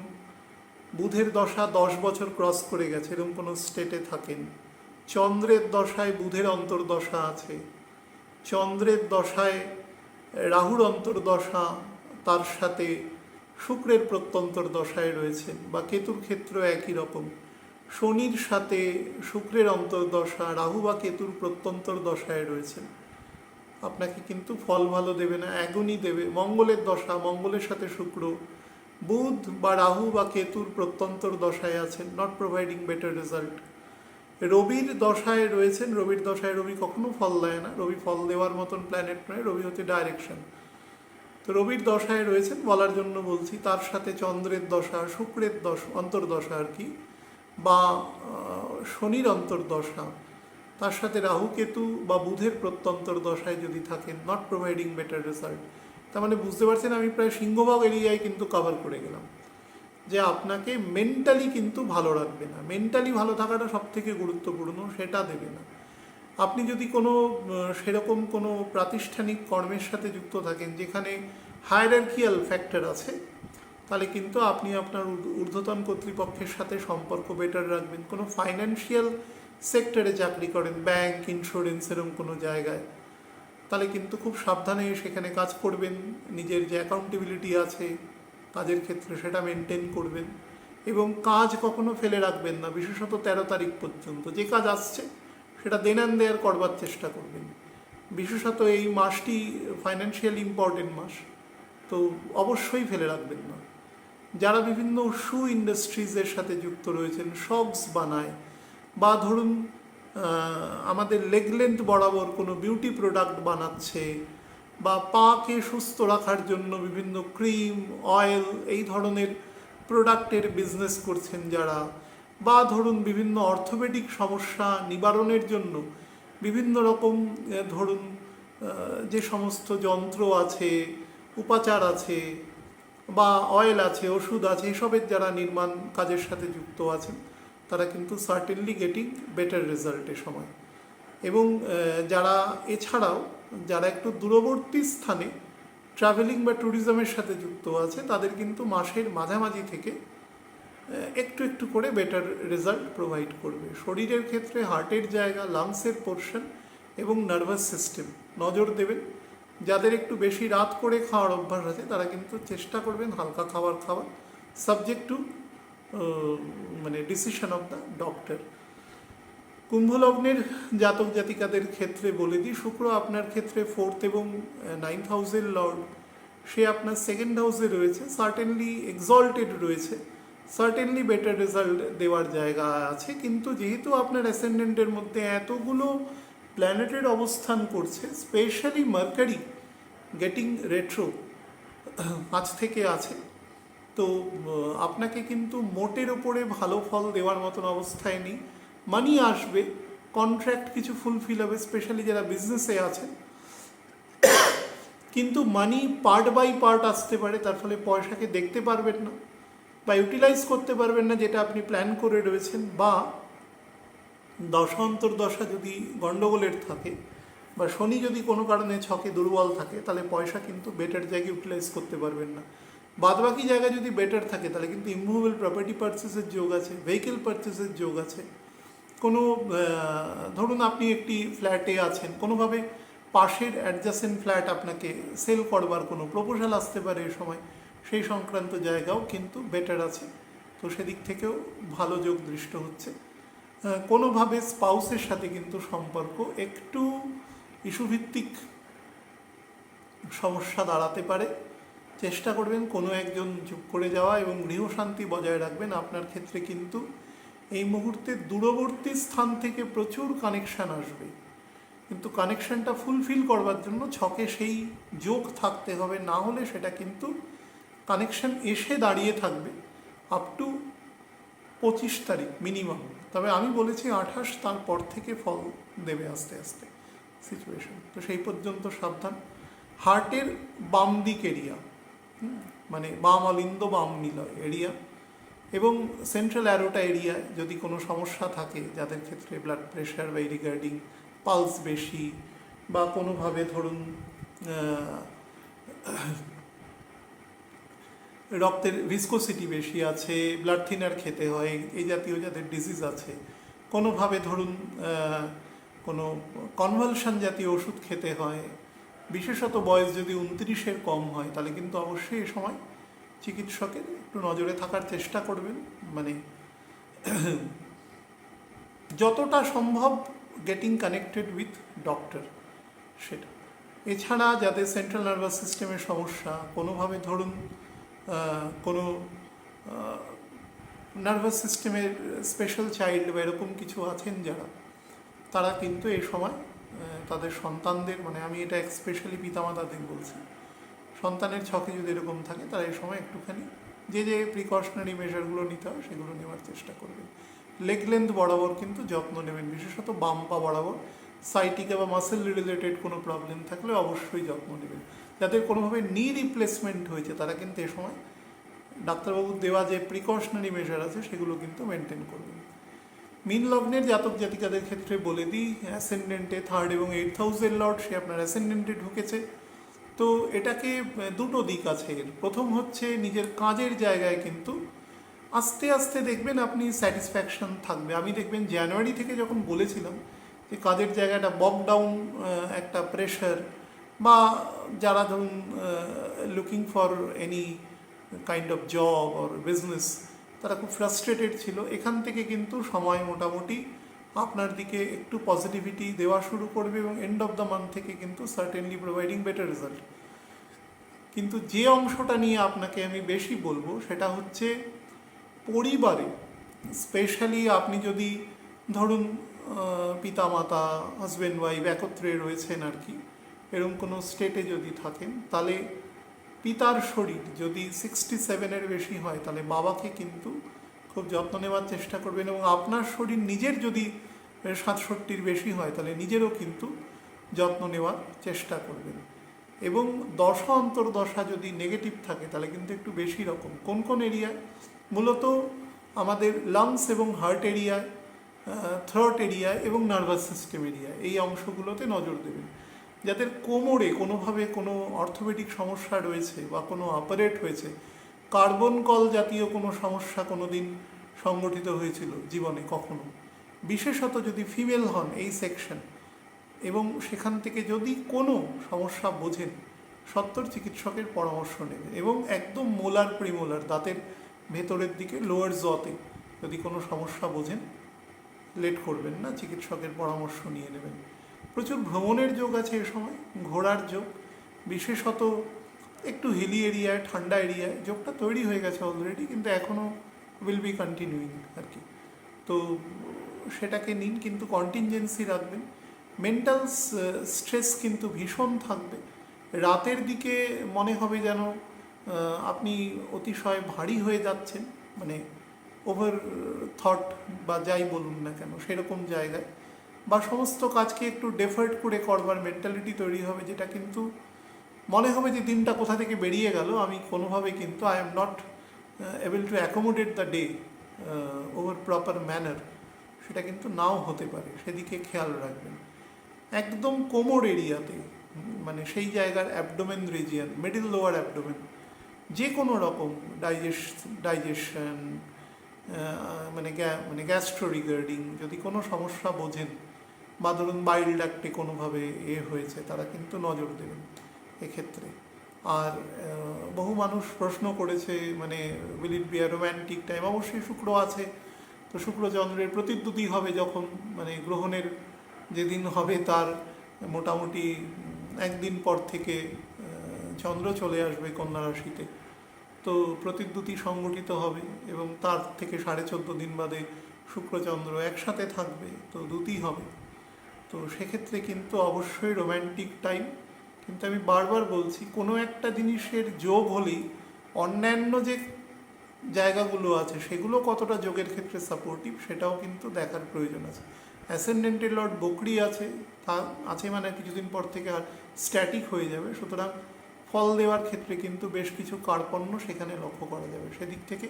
বুধের দশা 10 বছর ক্রস করে গেছে এরকম কোনো স্টেটে থাকেন, চন্দ্রের দশায় বুধের অন্তর্দশা আছে, চন্দ্রের দশায় রাহুর অন্তর্দশা, তার সাথে শুক্রের প্রত্যন্তর দশায় রয়েছেন, বা কেতুর ক্ষেত্র একই রকম, শনির সাথে শুক্রের অন্তর্দশা, রাহু বা কেতুর প্রত্যন্তর দশায় রয়েছেন, আপনাকে কিন্তু ফল ভালো দেবে না, অ্যাগনি দেবে। মঙ্গলের দশা, মঙ্গলের সাথে শুক্র, বুধ বা রাহু বা কেতুর প্রত্যন্তর দশায় আছেন, নট প্রোভাইডিং বেটার রেজাল্ট। রবির দশায় রয়েছেন, রবির দশায় রবি কখনো ফল দেয় না, রবি ফল দেওয়ার মতন প্ল্যানেট নয়, রবি হচ্ছে ডাইরেকশন। তো রবির দশায় রয়েছেন বলার জন্য বলছি, তার সাথে চন্দ্রের দশা, শুক্রের অন্তর্দশা আর কি, বা শনির অন্তর্দশা, তার সাথে রাহু কেতু বা বুধের প্রত্যন্তর দশায় যদি থাকেন, নট প্রোভাইডিং বেটার রেজাল্ট। তার মানে বুঝতে পারছেন আমি প্রায় সিংহভাগ এরিয়ায় কিন্তু কভার করে গেলাম, যে আপনাকে মেন্টালি কিন্তু ভালো রাখবে না। মেন্টালি ভালো থাকাটা সব থেকে গুরুত্বপূর্ণ, সেটা দেবে না। আপনি যদি কোনো সেরকম কোনো প্রাতিষ্ঠানিক কর্মের সাথে যুক্ত থাকেন যেখানে হায়ারার্কিয়াল ফ্যাক্টর আছে, তাহলে কিন্তু আপনি আপনার ঊর্ধ্বতন কর্তৃপক্ষের সাথে সম্পর্ক বেটার রাখবেন। কোনো ফাইন্যান্সিয়াল সেক্টরে চাকরি করেন, ব্যাংক, ইন্স্যুরেন্স, এরকম কোনো জায়গায়, তাহলে কিন্তু খুব সাবধানে সেখানে কাজ করবেন। নিজের যে অ্যাকাউন্টেবিলিটি আছে কাজের ক্ষেত্রে, সেটা মেনটেন করবেন, এবং কাজ কখনো ফেলে রাখবেন না। বিশেষত 13 তারিখ পর্যন্ত যে কাজ আসছে সেটা দেন অ্যান্ড দেয়ার করবার চেষ্টা করবেন। বিশেষত এই মাসটি ফাইন্যান্সিয়াল ইম্পর্টেন্ট মাস, তো অবশ্যই ফেলে রাখবেন না। যারা বিভিন্ন শু ইন্ডাস্ট্রিজের সাথে যুক্ত রয়েছেন, শকস বানায়, বা ধরুন আমাদের লেগ লেন্থ বরাবর কোনো বিউটি প্রোডাক্ট বানাচ্ছে, বা পাকে সুস্থ রাখার জন্য বিভিন্ন ক্রিম, অয়েল, এই ধরনের প্রোডাক্টের বিজনেস করছেন যারা, বা ধরুন বিভিন্ন অর্থোপেডিক সমস্যা নিবারণের জন্য বিভিন্ন রকম ধরুন যে সমস্ত যন্ত্র আছে, উপাচার আছে, বা অয়েল আছে, ওষুধ আছে, এসবের যারা নির্মাণ কাজের সাথে যুক্ত আছেন, তারা কিন্তু সার্টেনলি গেটিং বেটার রেজাল্টের সময়। এবং যারা এছাড়াও যারা একটু দূরবর্তী স্থানে ট্রাভেলিং বা ট্যুরিজমের সাথে যুক্ত আছে, তাদের কিন্তু মাসের মাঝামাঝি থেকে একটু একটু করে বেটার রেজাল্ট প্রোভাইড করবে। শরীরের ক্ষেত্রে হার্টের জায়গা, লাংসের পোর্শন এবং নার্ভাস সিস্টেম নজর দেবেন। যাদের একটু বেশি রাত করে খাওয়ার অভ্যাস আছে, তারা কিন্তু চেষ্টা করবেন হালকা খাবার খাওয়া, সাবজেক্ট টু মানে ডিসিশন অফ দ্য ডক্টর। কুম্ভ লগ্নের জাতক জাতিকাদের ক্ষেত্রে বলে দিই, শুক্র আপনার ক্ষেত্রে 4th এবং 9th হাউসের লর্ড, সে আপনার 2nd হাউসে রয়েছে, সার্টেনলি এক্সল্টেড রয়েছে, সার্টেনলি বেটার রেজাল্ট দেওয়ার জায়গা আছে। কিন্তু যেহেতু আপনার অ্যাসেন্ডেন্টের মধ্যে এতগুলো প্ল্যানেটের অবস্থান করছে, স্পেশালি মার্কারি গেটিং রেট্রো আজ থেকে আছে, তো আপনাকে কিন্তু মোটের ওপরে ভালো ফল দেওয়ার মতন অবস্থায় নেই। মানি আসবে, কন্ট্রাক্ট কিছু ফুলফিল হবে, স্পেশালি যারা বিজনেসে আছে, কিন্তু মানি পার্ট বাই পার্ট আসতে পারে, তার ফলে পয়সাকে দেখতে পারবেন না বা ইউটিলাইজ করতে পারবেন না যেটা আপনি প্ল্যান করে রয়েছেন। বা দশা অন্তর্দশা যদি গণ্ডগোলের থাকে, বা শনি যদি কোনো কারণে ছকে দুর্বল থাকে, তাহলে পয়সা কিন্তু বেটার জায়গায় ইউটিলাইজ করতে পারবেন না। বাদবাকি জায়গায় যদি বেটার থাকে, তাহলে কিন্তু ইমুভেবল প্রপার্টি পারচেসের যোগ আছে, ভেহিকেল পারচেসের যোগ আছে। কোনো ধরুন আপনি একটি ফ্ল্যাটে আছেন, কোনোভাবে পাশের অ্যাডজাসেন্ট ফ্ল্যাট আপনাকে সেল করবার কোনো প্রপোজাল আসতে পারে এ সময়, সেই সংক্রান্ত জায়গাও কিন্তু বেটার আছে, তো সেদিক থেকেও ভালো যোগ দৃষ্ট হচ্ছে। কোনোভাবে স্পাউসের সাথে কিন্তু সম্পর্ক একটু ইস্যুভিত্তিক সমস্যা দাঁড়াতে পারে। চেষ্টা করবেন কোনো একজন চুপ করে যাওয়া এবং গৃহশান্তি বজায় রাখবেন। আপনার ক্ষেত্রে কিন্তু এই মুহূর্তে দূরবর্তী স্থান থেকে প্রচুর কানেকশান আসবে, কিন্তু কানেকশানটা ফুলফিল করবার জন্য ছকে সেই যোগ থাকতে হবে, না হলে সেটা কিন্তু কানেকশান এসে দাঁড়িয়ে থাকবে আপ টু 25 তারিখ মিনিমাম। তবে আমি বলেছি 28 তারপর থেকে ফল দেবে আস্তে আস্তে সিচুয়েশন। তো সেই পর্যন্ত সাবধান। হার্টের বাম দিক এরিয়া, মানে বাম অলিন্দ বাম নিলয় এরিয়া এবং সেন্ট্রাল অ্যারোটা এরিয়ায় যদি কোনো সমস্যা থাকে, যাদের ক্ষেত্রে ব্লাড প্রেশার বা রিগার্ডিং পালস বেশি বা কোনোভাবে ধরুন রক্তের ভিসকোসিটি বেশি আছে, ব্লাড থিনার খেতে হয়, এই জাতীয় যাদের ডিজিজ আছে, কোনোভাবে ধরুন কোনো কনভালশন জাতীয় ওষুধ খেতে হয়, বিশেষত বয়স যদি 29-এর কম হয়, তাহলে কিন্তু অবশ্যই এ সময় চিকিৎসকের একটু নজরে থাকার চেষ্টা করবেন। মানে যতটা সম্ভব গেটিং কানেক্টেড উইথ ডক্টর সেটা। এছাড়া যাদের সেন্ট্রাল নার্ভাস সিস্টেমের সমস্যা, কোনোভাবে ধরুন কোনো নার্ভাস সিস্টেমের স্পেশাল চাইল্ড বা এরকম কিছু আছেন যারা, তারা কিন্তু এই সময় তাদের সন্তানদের, মানে আমি এটা স্পেশালি পিতামাতাদের বলছি, সন্তানের ছকে যদি এরকম থাকে তারা এই সময় একটুখানি যে যে প্রিকশনারি মেজারগুলো নিতে হয় সেগুলো নেওয়ার চেষ্টা করবেন। লেগ লেন্থ বরাবর কিন্তু যত্ন নেবেন, বিশেষত বাম পা বরাবর সাইটিকা বা মাসেল রিলেটেড কোনো প্রবলেম থাকলে অবশ্যই যত্ন নেবেন। যাদের কোনোভাবে নি রিপ্লেসমেন্ট হয়েছে তারা কিন্তু এ সময় ডাক্তারবাবুর দেওয়া যে প্রিকশনারি মেজার আছে সেগুলো কিন্তু মেনটেন করবেন। মীন লগ্নের জাতক জাতিকাদের ক্ষেত্রে বলে দিই, অ্যাসেন্ডেন্টে 3rd এবং 8th হাউসের লর্ড, সে আপনার অ্যাসেন্ডেন্টে ঢুকেছে। তো এটাকে দুটো দিক আছে এর। প্রথম হচ্ছে নিজের কাজের জায়গায় কিন্তু আস্তে আস্তে দেখবেন আপনি স্যাটিসফ্যাকশন থাকবে। আমি দেখবেন জানুয়ারি থেকে যখন বলেছিলাম যে কাজের জায়গাটা বক ডাউন, একটা প্রেশার, বা যারা ধরুন looking for any kind of job or business, তারা খুব ফ্রাস্ট্রেটেড ছিল, এখান থেকে কিন্তু সময় মোটামুটি আপনার দিকে একটু পজিটিভিটি দেওয়া শুরু করবে এবং এন্ড অফ দ্য মান্থ থেকে কিন্তু সার্টেনলি প্রোভাইডিং বেটার রেজাল্ট। কিন্তু যে অংশটা নিয়ে আপনাকে আমি বেশি বলবো সেটা হচ্ছে পরিবারে, স্পেশালি আপনি যদি ধরুন পিতামাতা, হাজব্যান্ড ওয়াইফ একত্রে রয়েছেন আর কি, এরকম কোনো স্টেটে যদি থাকেন, তাহলে পিতার শরীর যদি 67-এর বেশি হয় তাহলে বাবাকে কিন্তু খুব যত্ন নেওয়ার চেষ্টা করবেন, এবং আপনার শরীর নিজের যদি 67-র বেশি হয় তাহলে নিজেরও কিন্তু যত্ন নেওয়ার চেষ্টা করবেন। এবং দশা অন্তর্দশা যদি নেগেটিভ থাকে তাহলে কিন্তু একটু বেশি রকম কোন কোন এরিয়ায়, মূলত আমাদের লাংস এবং হার্ট এরিয়ায়, থ্রট এরিয়ায় এবং নার্ভাস সিস্টেম এরিয়ায়, এই অংশগুলোতে নজর দেবেন। যাদের কোমরে কোনোভাবে কোনো অর্থোপেডিক সমস্যা রয়েছে বা কোনো অপারেট হয়েছে, কার্বন কল জাতীয় কোনো সমস্যা কোনো দিন সংগঠিত হয়েছিল জীবনে কখনো, বিশেষত যদি ফিমেল হন এই সেকশন, এবং সেখান থেকে যদি কোনো সমস্যা বোঝেন, সত্তর চিকিৎসকের পরামর্শ নেবেন। এবং একদম মোলার প্রিমোলার দাঁতের ভেতরের দিকে লোয়ার জতে যদি কোনো সমস্যা বোঝেন, লেট করবেন না, চিকিৎসকের পরামর্শ নিয়ে নেবেন। প্রচুর ভ্রমণের যোগ আছে এ সময়, ঘোরার যোগ, বিশেষত একটু হিলি এরিয়ায়, ঠান্ডা এরিয়ায় যোগটা তৈরি হয়ে গেছে অলরেডি, কিন্তু এখনও উইল বি কন্টিনিউইং আর কি। তো সেটাকে নিন, কিন্তু কন্টিনজেন্সি রাখবেন। মেন্টাল স্ট্রেস কিন্তু ভীষণ থাকবে। রাতের দিকে মনে হবে যেন আপনি অতিশয় ভারী হয়ে যাচ্ছেন, মানে ওভার থট বা যাই বলুন না কেন সেরকম জায়গায়, বা সমস্ত কাজকে একটু ডেফার্ট করে করবার মেন্টালিটি তৈরি হবে, যেটা কিন্তু মনে হবে যে দিনটা কোথা থেকে বেরিয়ে গেল, আমি কোনোভাবে কিন্তু I am not able to accommodate the day over proper manner, সেটা কিন্তু নাও হতে পারে, সেদিকে খেয়াল রাখবেন। একদম কোমর এরিয়াতে, মানে সেই জায়গার abdomen region, middle lower abdomen, যে কোনো রকম ডাইজেশন, মানে গ্যাস্ট্রো রিগার্ডিং যদি কোনো সমস্যা বোঝেন, বা ধরুন বাইল ডাক্টে কোনোভাবে হয়েছে, তারা কিন্তু নজর দেবেন এক্ষেত্রে। আর বহু মানুষ প্রশ্ন করেছে, মানে will it be a romantic time, অবশ্যই শুক্র আছে, তো শুক্র চন্দ্রের প্রতিদ্যুতি হবে যখন, মানে গ্রহণের যেদিন হবে তার মোটামুটি একদিন পর থেকে চন্দ্র চলে আসবে কন্যা রাশিতে, তো প্রতিদ্যুতি সংগঠিত হবে এবং তার থেকে 14.5 দিন বাদে শুক্রচন্দ্র একসাথে থাকবে, তো দ্যুতি হবে। তো সেক্ষেত্রে কিন্তু অবশ্যই রোম্যান্টিক টাইম। কিন্তু আমি বারবার বলছি, কোনো একটা জিনিসের যোগ হলেই অন্যান্য যে জায়গাগুলো আছে সেগুলো কতটা যোগের ক্ষেত্রে সাপোর্টিভ সেটাও কিন্তু দেখার প্রয়োজন আছে। অ্যাসেন্ডেন্টের লর্ড বকরি আছে, তা আছে মানে কিছুদিন পর থেকে আর স্ট্যাটিক হয়ে যাবে, সুতরাং ফল দেওয়ার ক্ষেত্রে কিন্তু বেশ কিছু কার্পণ্য সেখানে লক্ষ্য করা যাবে, সেদিক থেকে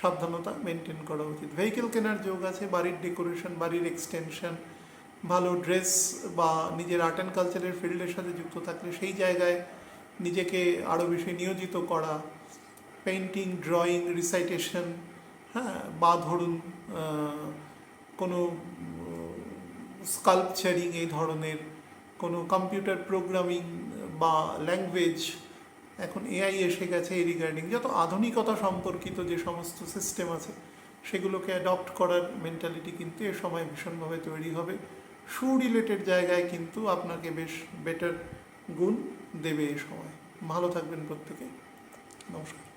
সাবধানতা মেনটেন করা উচিত। ভেহিকেল কেনার যোগ আছে, বাড়ির ডেকোরেশন, বাড়ির এক্সটেনশন, ভালো ড্রেস বা নিজের আর্ট অ্যান্ড কালচারের ফিল্ডের সাথে যুক্ত থাকলে সেই জায়গায় নিজেকে আরও বেশি নিয়োজিত করা, পেইন্টিং, ড্রয়িং, রিসাইটেশন, হ্যাঁ, বা ধরুন কোনো স্কাল্পচারিং, এই ধরনের কোনো কম্পিউটার প্রোগ্রামিং বা ল্যাঙ্গুয়েজ, এখন এআই এসে গেছে, এই রিগার্ডিং যত আধুনিকতা সম্পর্কিত যে সমস্ত সিস্টেম আছে সেগুলোকে অ্যাডপ্ট করার মেন্টালিটি কিন্তু এ সময় ভীষণভাবে তৈরি হবে। সু রিলেটেড জায়গায় কিন্তু আপনাকে বেশ বেটার গুণ দেবে এ সময়। ভালো থাকবেন প্রত্যেকে, নমস্কার।